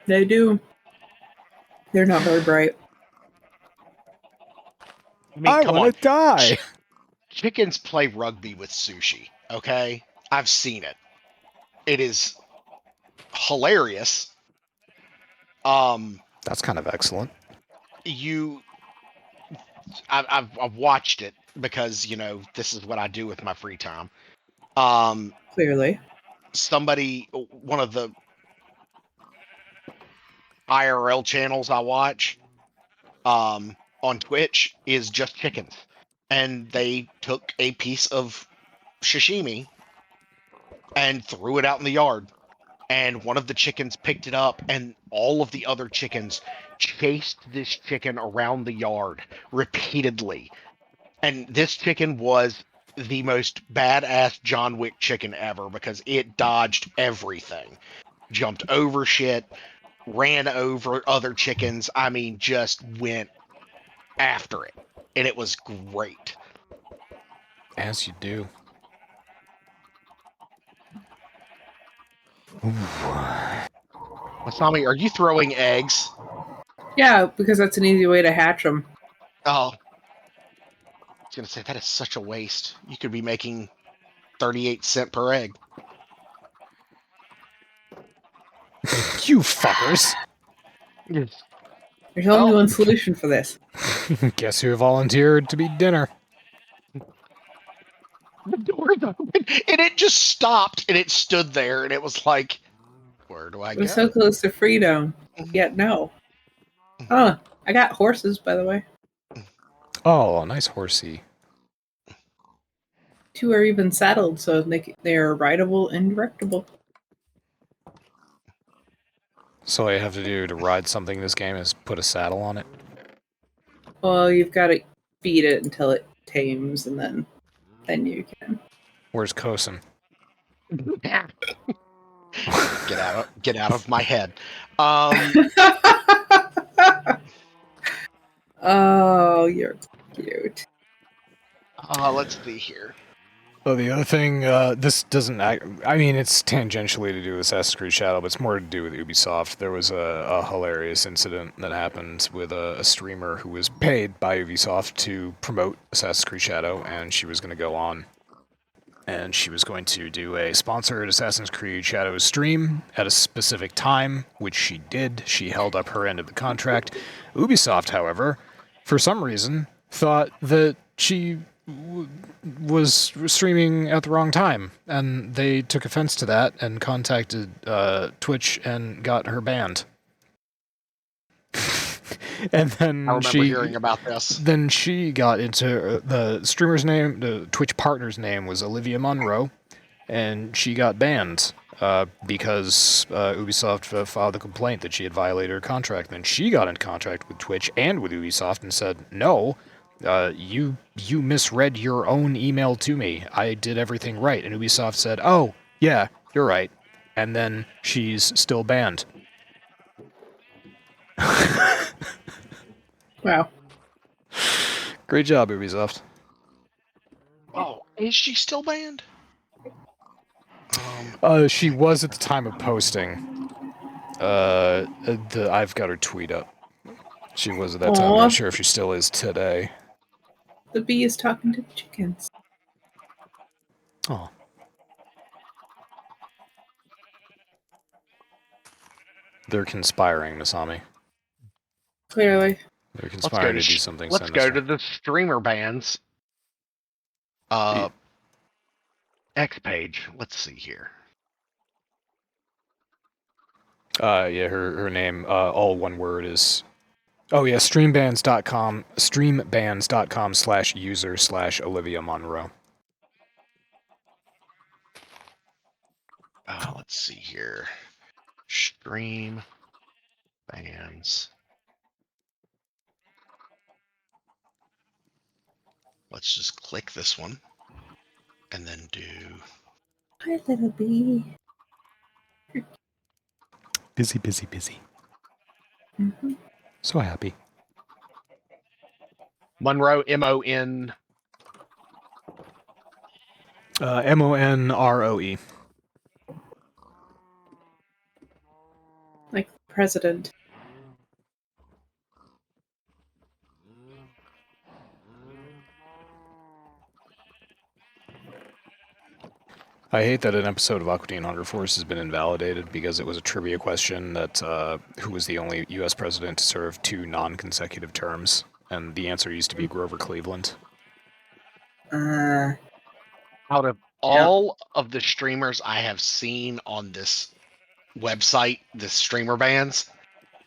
they do. They're not very bright.
I mean,
I
come
want
on.
to die.
Chickens play rugby with sushi, okay? I've seen it. It is hilarious.
That's kind of excellent.
I've watched it because, you know, this is what I do with my free time.
Clearly.
One of the IRL channels I watch on Twitch is just chickens. And they took a piece of sashimi and threw it out in the yard. And one of the chickens picked it up, and all of the other chickens chased this chicken around the yard repeatedly. And this chicken was the most badass John Wick chicken ever because it dodged everything. Jumped over shit, ran over other chickens. I mean, just went after it. And it was great.
As you do.
Masami, are you throwing eggs?
Yeah, because that's an easy way to hatch them.
Oh. I was going to say, that is such a waste. You could be making 38 cents per egg.
You fuckers.
There's only one solution for this.
Guess who volunteered to be dinner?
The door's open, and it just stopped, and it stood there, and it was like, where do I go?
We're so close to freedom, yet no. Oh, I got horses, by the way.
Oh, nice horsey.
2 are even saddled, so they are rideable and directable.
So all you have to do to ride something in this game is put a saddle on it?
Well, you've got to feed it until it tames, and then you can.
Where's Kosen?
Get out of my head.
Oh, you're cute.
Let's see here.
Oh, the other thing, this doesn't I mean, it's tangentially to do with Assassin's Creed Shadow, but it's more to do with Ubisoft. There was a hilarious incident that happened with a streamer who was paid by Ubisoft to promote Assassin's Creed Shadow, and she was going to go on. And she was going to do a sponsored Assassin's Creed Shadow stream at a specific time, which she did. She held up her end of the contract. Ubisoft, however, for some reason, thought that she was streaming at the wrong time, and they took offense to that and contacted Twitch and got her banned. And then
I remember hearing about this.
Then she got into the streamer's name, the Twitch partner's name was Olivia Munro, and she got banned because Ubisoft filed a complaint that she had violated her contract. Then she got in contact with Twitch and with Ubisoft and said, "No, you misread your own email to me. I did everything right." And Ubisoft said, "Oh, yeah, you're right." And then she's still banned.
Wow.
Great job, Ubisoft.
Oh, is she still banned?
She was at the time of posting. I've got her tweet up. She was at that time. I'm
Aw.
not sure if she still is today.
The bee is talking to the chickens.
Oh. They're conspiring, Masami.
Clearly.
They're conspiring to do something
Let's
sinister.
go to the streamer bans. X page. Let's see here.
Yeah, her name, all one word is... Oh yeah, streambans.com/user/Olivia Monroe.
Let's see here. Stream bans. Let's just click this one and then do.
Hi, little bee.
Busy, busy, busy.
Mm-hmm.
So happy.
Monroe, M-O-N.
Monroe.
Like the president.
I hate that an episode of Aqua Teen Hunger Force has been invalidated because it was a trivia question that who was the only U.S. president to serve 2 non-consecutive terms, and the answer used to be Grover Cleveland.
Out of all of the streamers I have seen on this website, the streamer bans,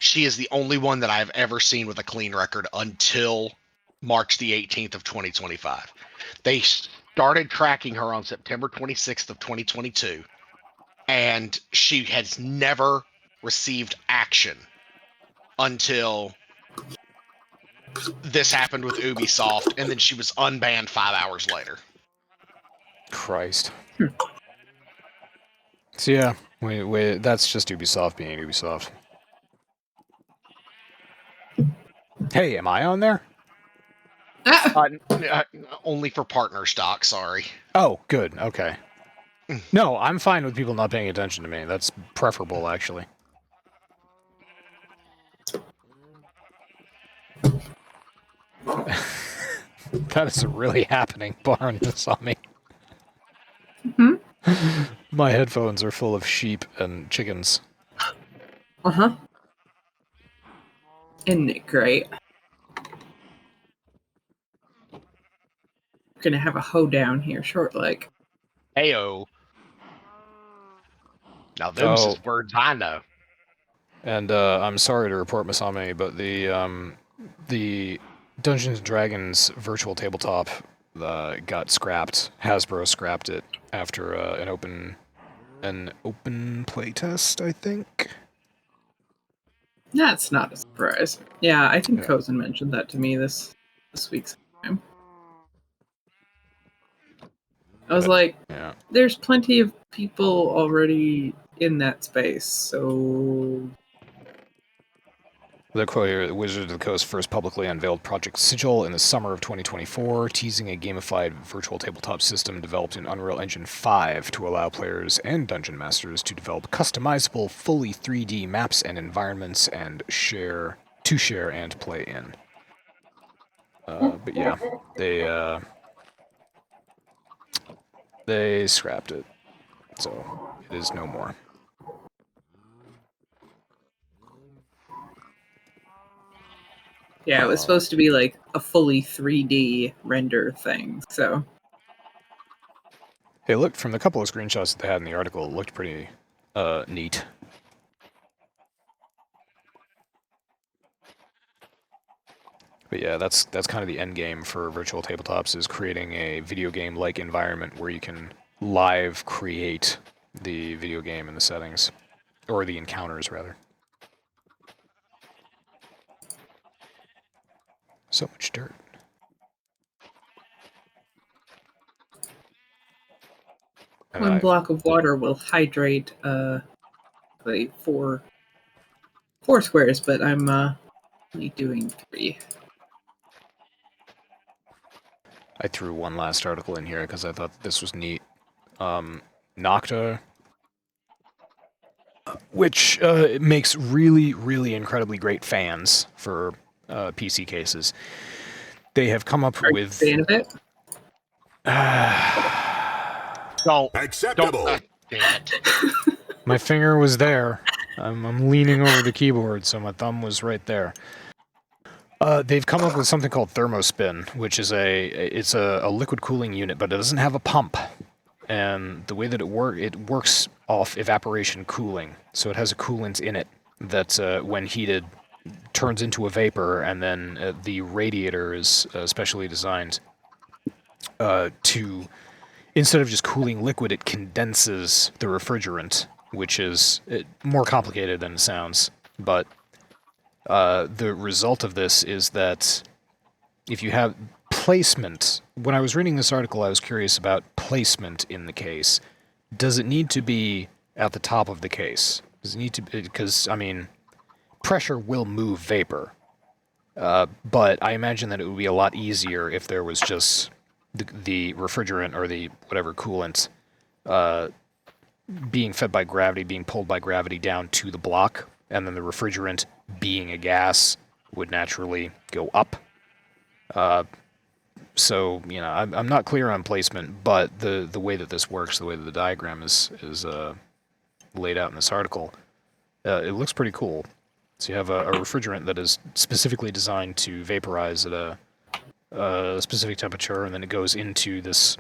she is the only one that I've ever seen with a clean record until March the 18th of 2025. They started tracking her on September 26th of 2022, and she has never received action until this happened with Ubisoft, and then she was unbanned 5 hours later.
Christ. So yeah, that's just Ubisoft being Ubisoft. Hey, am I on there?
Only for partner stock, sorry.
Oh, good, okay. No, I'm fine with people not paying attention to me. That's preferable, actually. That is really happening, Barn Masami.
Mm-hmm.
My headphones are full of sheep and chickens.
Uh-huh. Isn't it great? We're gonna have a hoedown here shortly.
Heyo. Now those is words I know.
And I'm sorry to report, Masami, but the Dungeons & Dragons virtual tabletop got scrapped. Hasbro scrapped it after an open playtest, I think.
That's not a surprise. Yeah, I think Kozen mentioned that to me this week's time. I was like, there's plenty of people already in that space, so...
The quote here, Wizards of the Coast first publicly unveiled Project Sigil in the summer of 2024, teasing a gamified virtual tabletop system developed in Unreal Engine 5 to allow players and dungeon masters to develop customizable, fully 3D maps and environments and share and play in. But yeah, they scrapped it, so it is no more.
Yeah, it was supposed to be like a fully 3D render thing, so...
Hey, look, from the couple of screenshots that they had in the article, it looked pretty neat. But yeah, that's kind of the end game for virtual tabletops, is creating a video game-like environment where you can live create the video game in the settings, or the encounters rather. So much dirt. And
One block of water will hydrate like four squares, but I'm only doing 3.
I threw one last article in here because I thought this was neat. Nocta, which makes really, really incredibly great fans for PC cases. They have come up
Are
with...
you a fan of it?
Acceptable.
Damn it.
My finger was there. I'm leaning over the keyboard, so my thumb was right there. They've come up with something called Thermospin, which is a liquid cooling unit, but it doesn't have a pump. And the way that it works off evaporation cooling. So it has a coolant in it that, when heated, turns into a vapor, and then the radiator is specially designed to, instead of just cooling liquid, it condenses the refrigerant, which is more complicated than it sounds. But the result of this is that if you have placement, when I was reading this article, I was curious about placement in the case. Does it need to be at the top of the case? Does it need to be, because, I mean, pressure will move vapor. But I imagine that it would be a lot easier if there was just the refrigerant or the whatever coolant being fed by gravity, being pulled by gravity down to the block, and then the refrigerant, being a gas, would naturally go up. So, you know, I'm not clear on placement, but the way that this works, the way that the diagram is laid out in this article, it looks pretty cool. So you have a refrigerant that is specifically designed to vaporize at a specific temperature, and then it goes into this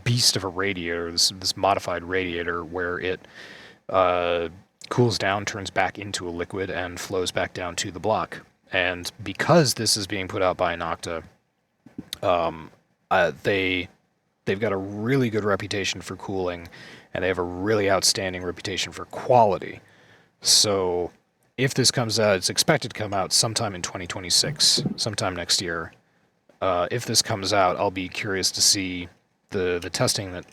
beast of a radiator, this modified radiator, where it cools down, turns back into a liquid, and flows back down to the block. And because this is being put out by Nocta, they've got a really good reputation for cooling, and they have a really outstanding reputation for quality. So if this comes out, it's expected to come out sometime in 2026, sometime next year. If this comes out, I'll be curious to see the testing that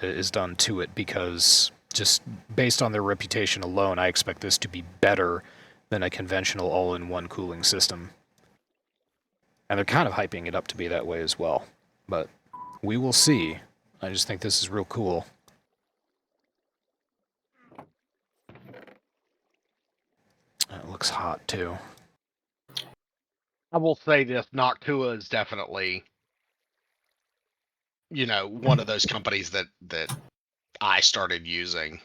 is done to it, because just based on their reputation alone, I expect this to be better than a conventional all-in-one cooling system. And they're kind of hyping it up to be that way as well. But we will see. I just think this is real cool. It looks hot, too.
I will say this, Noctua is definitely, you know, one of those companies that I started using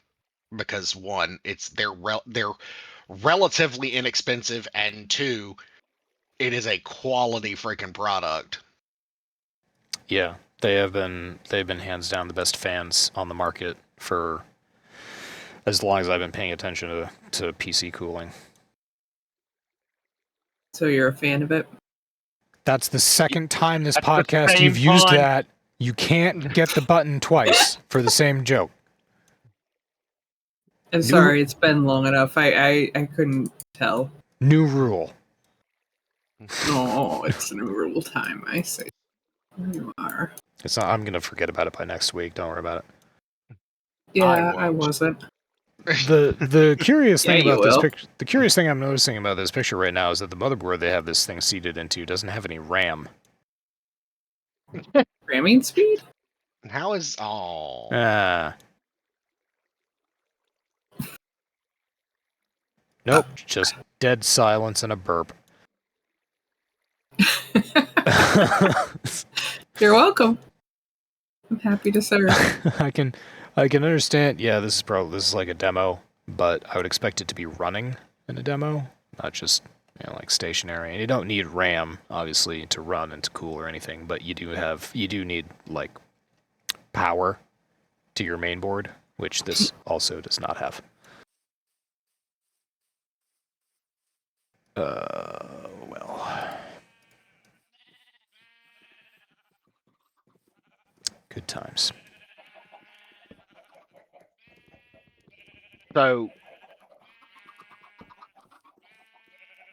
because, one, they're relatively inexpensive, and two, it is a quality freaking product.
Yeah, they've been hands down the best fans on the market for as long as I've been paying attention to PC cooling.
So you're a fan of it?
That's the second time this
That's the
podcast
same
you've used
fun.
that. You can't get the button twice for the same joke.
I'm sorry, it's been long enough. I couldn't tell.
New rule.
Oh, it's new rule time. I see. There you are.
It's not, I'm gonna forget about it by next week. Don't worry about it.
Yeah,
I
I
won't.
wasn't.
The curious thing
Yeah,
about
you
this
will.
picture, the curious thing I'm noticing about this picture right now is that the motherboard they have this thing seated into doesn't have any RAM.
Ramming speed?
How is oh
Nope, just dead silence and a burp.
You're welcome. I'm happy to serve.
I can understand. Yeah, this is like a demo, but I would expect it to be running in a demo, not just, you know, like stationary. And you don't need RAM obviously to run and to cool or anything, but you do need like power to your main board, which this also does not have. Well. Good times.
So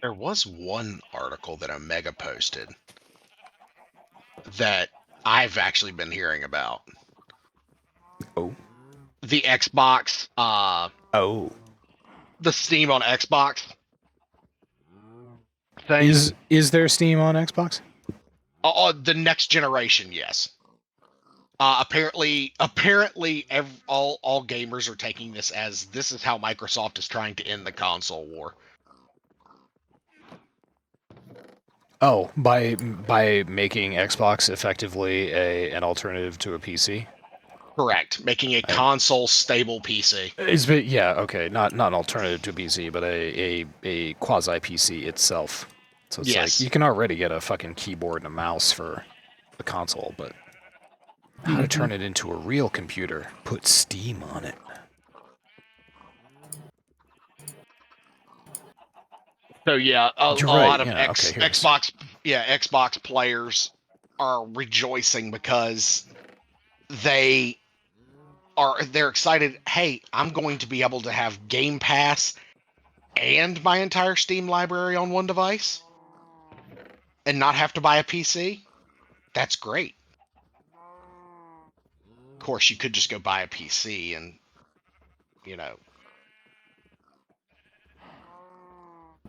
there was one article that Omega posted that I've actually been hearing about.
Oh.
The Xbox,
Oh.
the Steam on Xbox thing.
Is there Steam on Xbox?
The next generation, yes. Apparently, all gamers are taking this as this is how Microsoft is trying to end the console war.
Oh, by making Xbox effectively an alternative to a PC.
Correct, making a console stable PC.
Okay, not an alternative to a PC, but a quasi PC itself. So it's like you can already get a fucking keyboard and a mouse for a console, but how to turn it into a real computer? Put Steam on it.
So yeah, a
You're
lot
right,
of
yeah,
Xbox players are rejoicing because they're excited. Hey, I'm going to be able to have Game Pass and my entire Steam library on one device and not have to buy a PC. That's great. Of course, you could just go buy a PC and,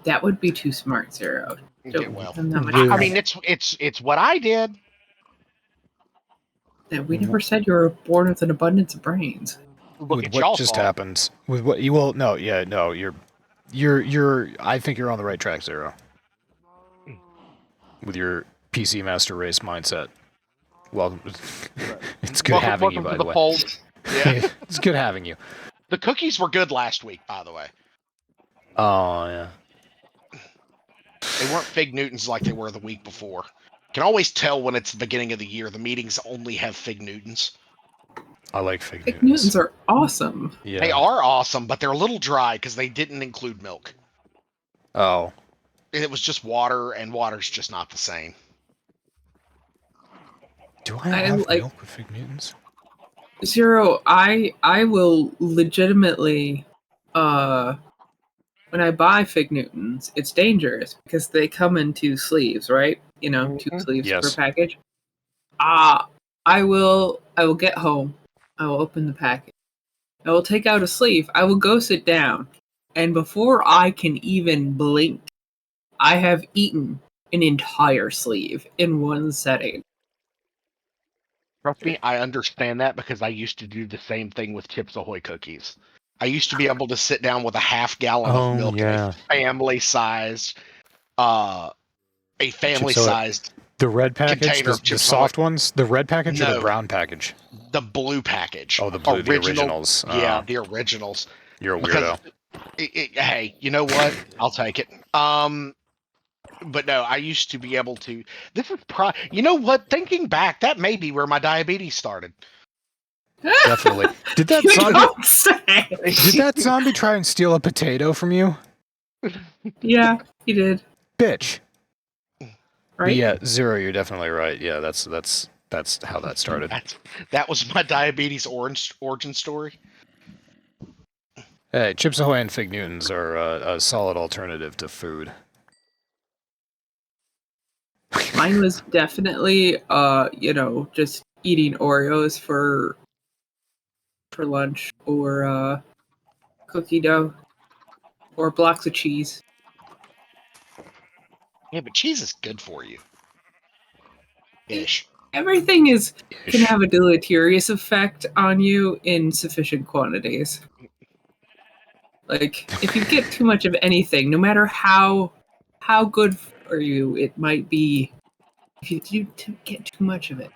That would be too smart, Zero. Don't
well,
give them that much
I
credit.
mean, it's what I did.
That we never said you were born with an abundance of brains.
Look
With
at
what
y'all's
just
fault.
happened, with what you will no, you're I think you're on the right track, Zero. With your PC Master Race mindset. Welcome. It's good having you, by the way.
Fold. Yeah.
It's good having you.
The cookies were good last week, by the way.
Oh, yeah.
They weren't Fig Newtons like they were the week before. Can always tell when it's the beginning of the year. The meetings only have Fig Newtons.
I like Fig
Fig
Newtons.
Newtons are awesome.
Yeah.
They are awesome, but they're a little dry because they didn't include milk.
Oh.
It was just water, and water's just not the same.
Do I have milk with Fig Newtons?
Zero, I will legitimately when I buy Fig Newtons, it's dangerous because they come in 2 sleeves, right? You know, 2 sleeves per package. I will get home. I will open the package. I will take out a sleeve. I will go sit down. And before I can even blink, I have eaten an entire sleeve in one setting.
Trust me, I understand that because I used to do the same thing with Chips Ahoy cookies. I used to be able to sit down with a half gallon of milk in a family-sized the
red package,
container of
the
Chips
soft
Ahoy.
ones, the red package or
No.
the brown package?
The blue package.
Oh, the originals.
Yeah, the originals.
You're a weirdo.
Hey, you know what? I'll take it. But no, I used to be able to. This is you know what? Thinking back, that may be where my diabetes started.
Definitely. Did that zombie try and steal a potato from you?
Yeah, he did.
Bitch.
Right?
But yeah, Zero, you're definitely right. Yeah, that's how that started.
That was my diabetes origin story.
Hey, Chips Ahoy and Fig Newtons are a solid alternative to food.
Mine was definitely, just eating Oreos for lunch, or cookie dough, or blocks of cheese.
Yeah, but cheese is good for you. Ish.
Everything can have a deleterious effect on you in sufficient quantities. Like, if you get too much of anything, no matter how good for you it might be, if you get too much of it,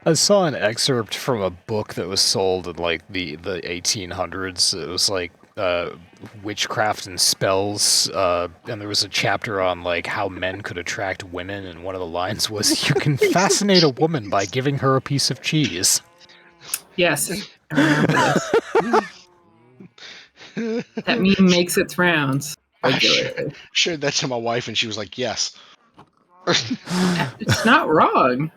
I saw an excerpt from a book that was sold in like the 1800s. It was like witchcraft and spells, and there was a chapter on like how men could attract women, and one of the lines was, "You can fascinate a woman by giving her a piece of cheese."
Yes, I remember this. That meme makes its rounds regularly.
I showed that to my wife, and she was like, "Yes."
It's not wrong.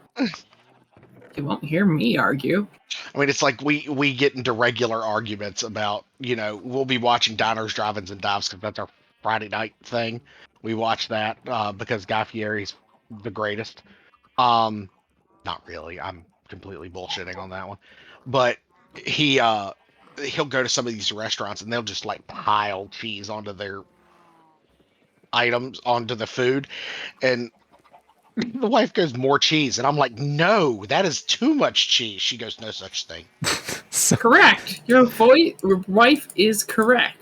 You won't hear me argue.
I mean, it's like we get into regular arguments about, we'll be watching Diners, Drive-Ins, and Dives because that's our Friday night thing. We watch that because Guy Fieri's the greatest. Not really. I'm completely bullshitting on that one. But he'll go to some of these restaurants and they'll just like pile cheese onto their items, onto the food. And the wife goes, more cheese. And I'm like, no, that is too much cheese. She goes, no such thing.
Correct. Your wife is correct.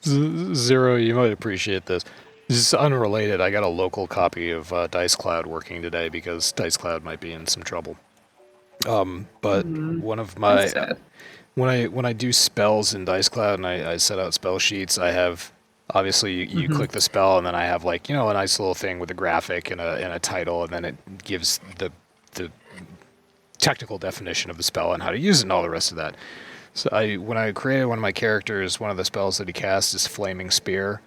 Zero, you might appreciate this. This is unrelated. I got a local copy of Dice Cloud working today because Dice Cloud might be in some trouble. But one of my
That's sad.
when I do spells in Dice Cloud and I set out spell sheets, I have obviously you click the spell and then I have like a nice little thing with a graphic and a title, and then it gives the technical definition of the spell and how to use it and all the rest of that. So when I created one of my characters, one of the spells that he casts is Flaming Spear,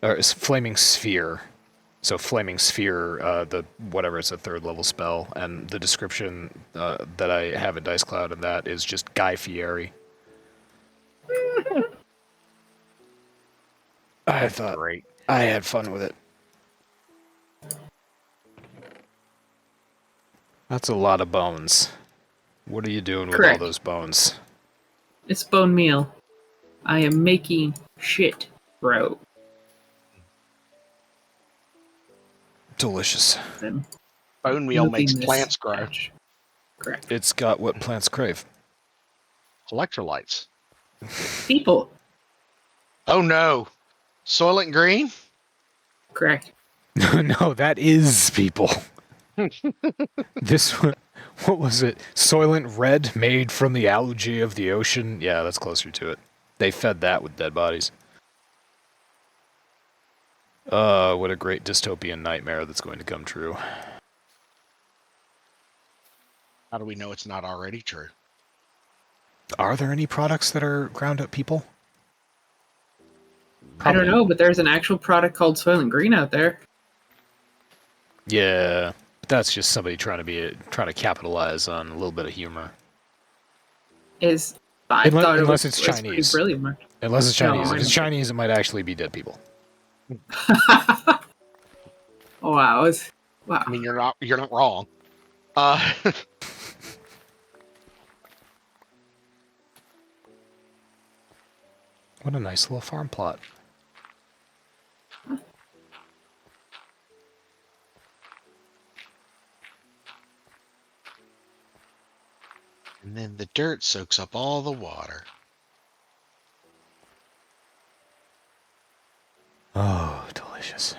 or is Flaming Sphere. So Flaming Sphere, it's a 3rd level spell, and the description that I have in Dice Cloud of that is just Guy Fieri. I thought
Great.
I had fun with it. That's a lot of bones. What are you doing with
Correct.
all those bones?
It's bone meal. I am making shit, bro.
Delicious.
I'm
Bone meal makes
moving this
plants grow.
batch. Correct.
It's got what plants crave.
Electrolytes.
People.
Oh no. Soylent Green?
Correct.
No, that is people. This one, what was it? Soylent Red, made from the algae of the ocean? Yeah, that's closer to it. They fed that with dead bodies. What a great dystopian nightmare that's going to come true.
How do we know it's not already true?
Are there any products that are ground up people?
I don't know, but there's an actual product called Soylent Green out there.
Yeah, but that's just somebody trying to capitalize on a little bit of humor.
Unless
it's Chinese.
Brilliant.
Unless it's Chinese.
No,
If it's Chinese, it might actually be dead people.
Wow. Wow.
I mean, you're not wrong.
What a nice little farm plot.
And then the dirt soaks up all the water.
Oh, delicious.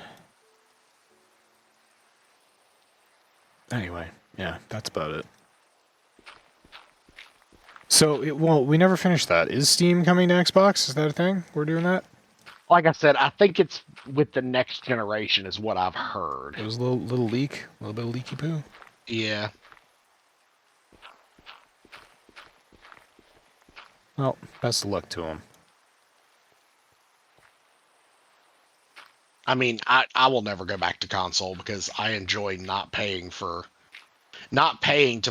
Anyway, yeah, that's about it. So, we never finished that. Is Steam coming to Xbox? Is that a thing? We're doing that?
Like I said, I think it's with the next generation is what I've heard.
It was a little leak, a little bit of leaky poo.
Yeah.
Well, best of luck to him.
I mean, I will never go back to console because I enjoy not paying to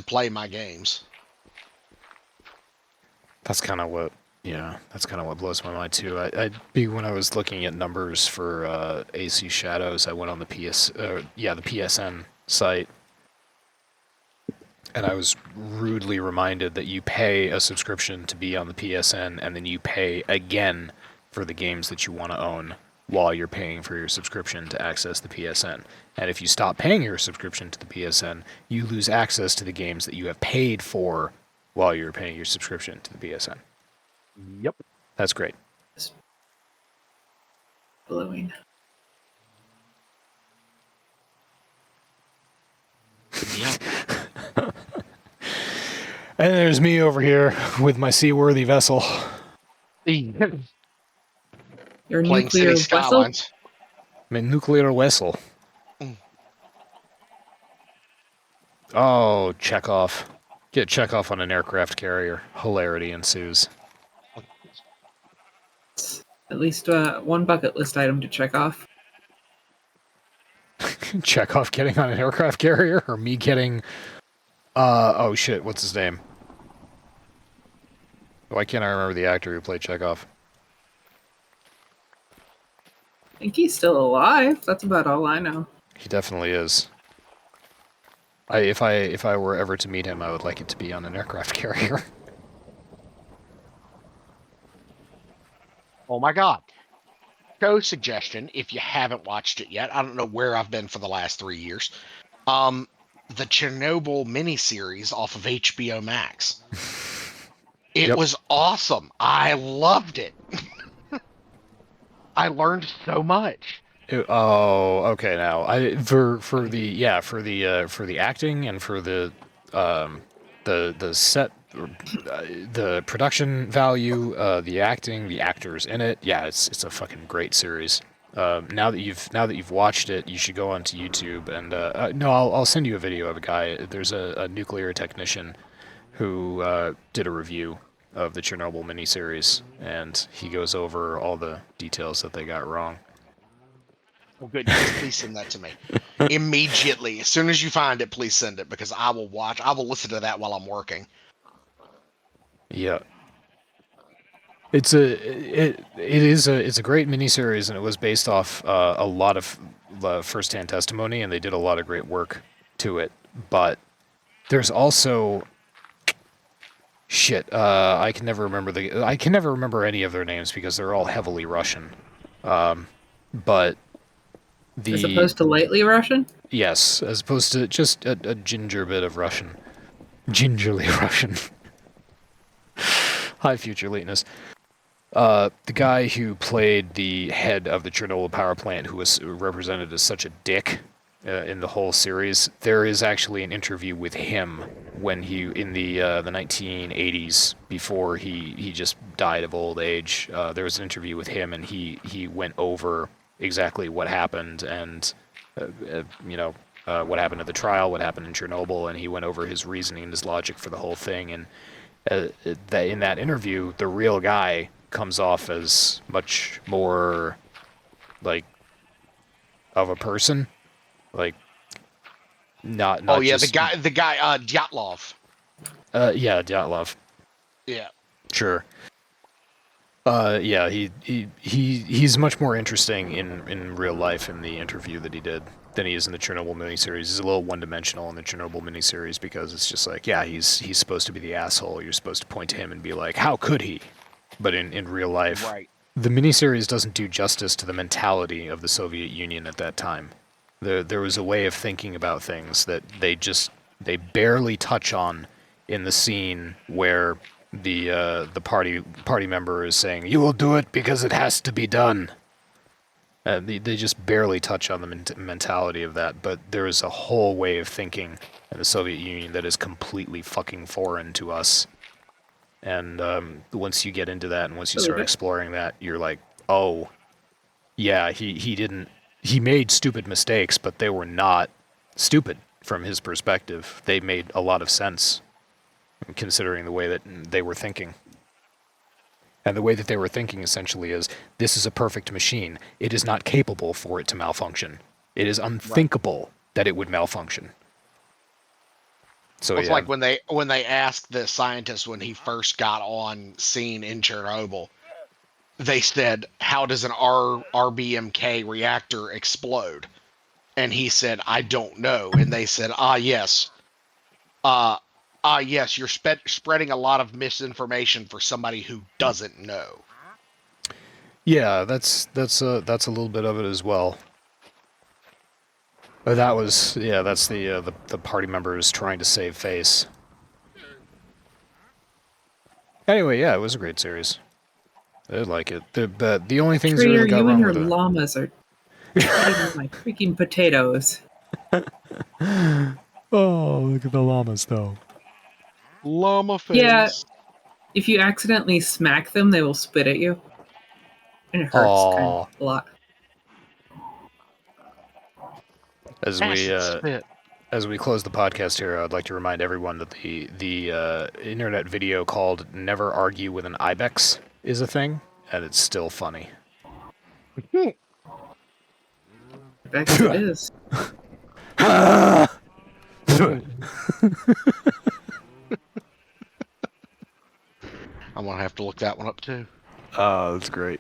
play my games.
That's kind of what blows my mind too. When I was looking at numbers for AC Shadows, I went on the PSN site, and I was rudely reminded that you pay a subscription to be on the PSN, and then you pay again for the games that you want to own while you're paying for your subscription to access the PSN. And if you stop paying your subscription to the PSN, you lose access to the games that you have paid for while you're paying your subscription to the PSN.
Yep.
That's great.
Blowing.
Yep.
And there's me over here with my seaworthy vessel.
Your
Playing
nuclear
City
vessel?
Skylines.
My nuclear vessel. Oh, Chekhov. Get Chekhov on an aircraft carrier. Hilarity ensues.
At least one bucket list item to check off.
Chekhov getting on an aircraft carrier, or me getting Oh shit, what's his name? Why can't I remember the actor who played Chekhov?
I think he's still alive. That's about all I know.
He definitely is. If I were ever to meet him, I would like it to be on an aircraft carrier.
Oh my god. Show suggestion, if you haven't watched it yet. I don't know where I've been for the last 3 years. The Chernobyl miniseries off of HBO Max. It
Yep.
was awesome. I loved it. I learned so much.
Oh, okay. Now, for the acting and for the set, the production value, the acting, the actors in it. Yeah, it's a fucking great series. Now that you've watched it, you should go onto YouTube and no, I'll send you a video of a guy. There's a nuclear technician who did a review of the Chernobyl miniseries, and he goes over all the details that they got wrong.
Oh, good. Yes, please send that to me immediately. As soon as you find it, please send it because I will listen to that while I'm working.
Yeah. It's a great miniseries, and it was based off a lot of first-hand testimony, and they did a lot of great work to it. But there's also shit. I can never remember any of their names because they're all heavily Russian. But
As opposed to lightly Russian?
yes, as opposed to just a ginger bit of Russian, gingerly Russian. Hi, future lateness. The guy who played the head of the Chernobyl power plant, who was represented as such a dick in the whole series, there is actually an interview with him when he in the 1980s, before he just died of old age. There was an interview with him, and he went over exactly what happened and what happened at the trial, what happened in Chernobyl, and he went over his reasoning and his logic for the whole thing. And in that interview, the real guy comes off as much more like of a person, like not
Oh yeah,
just,
the guy Dyatlov.
Yeah, Dyatlov.
Yeah.
Sure. Yeah, he's much more interesting in real life in the interview that he did than he is in the Chernobyl miniseries. He's a little one-dimensional in the Chernobyl miniseries because it's just like, yeah, he's supposed to be the asshole. You're supposed to point to him and be like, how could he? But in real life,
Right.
the miniseries doesn't do justice to the mentality of the Soviet Union at that time. There was a way of thinking about things that they barely touch on in the scene where the party member is saying, "You will do it because it has to be done." They just barely touch on the mentality of that, but there is a whole way of thinking in the Soviet Union that is completely fucking foreign to us. And once you get into that, and once you start exploring that, you're like, oh, yeah, he made stupid mistakes, but they were not stupid from his perspective. They made a lot of sense, considering the way that they were thinking. And the way that they were thinking essentially is, this is a perfect machine. It is not capable for it to malfunction. It is unthinkable that it would malfunction. So
It's
yeah.
like when they asked the scientist when he first got on scene in Chernobyl, they said, "How does an RBMK reactor explode?" And he said, "I don't know." And they said, yes, you're spreading a lot of misinformation for somebody who doesn't know."
Yeah, that's a little bit of it as well. But that's the party members trying to save face. Anyway, yeah, it was a great series. I did like it. The only things that really got
you
wrong
and your
with it.
llamas are eating my freaking potatoes.
Oh, look at the llamas, though.
Llama face.
Yeah, if you accidentally smack them, they will spit at you. And it hurts kind of a lot.
As we close the podcast here, I'd like to remind everyone that the internet video called "Never Argue with an Ibex" is a thing, and it's still funny.
Ibex it is.
I'm gonna have to look that one up too.
That's great.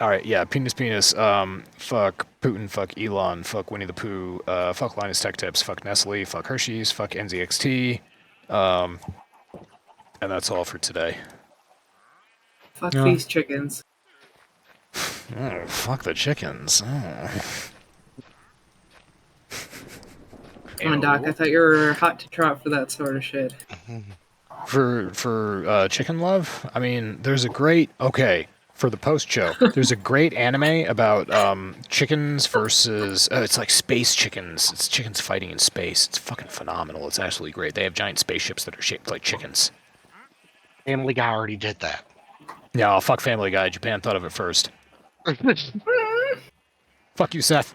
Alright, yeah, penis. Fuck Putin, fuck Elon, fuck Winnie the Pooh, fuck Linus Tech Tips, fuck Nestle, fuck Hershey's, fuck NZXT. And that's all for today.
Fuck
Yeah.
these chickens.
Oh, fuck the chickens. Oh.
Come on, Doc. I thought you were hot to trot for that sort of shit.
For chicken love, I mean, there's a great for the post show. There's a great anime about chickens versus it's like space chickens. It's chickens fighting in space. It's fucking phenomenal. It's absolutely great. They have giant spaceships that are shaped like chickens.
Family Guy already did that.
Yeah, fuck Family Guy. Japan thought of it first. Fuck you, Seth.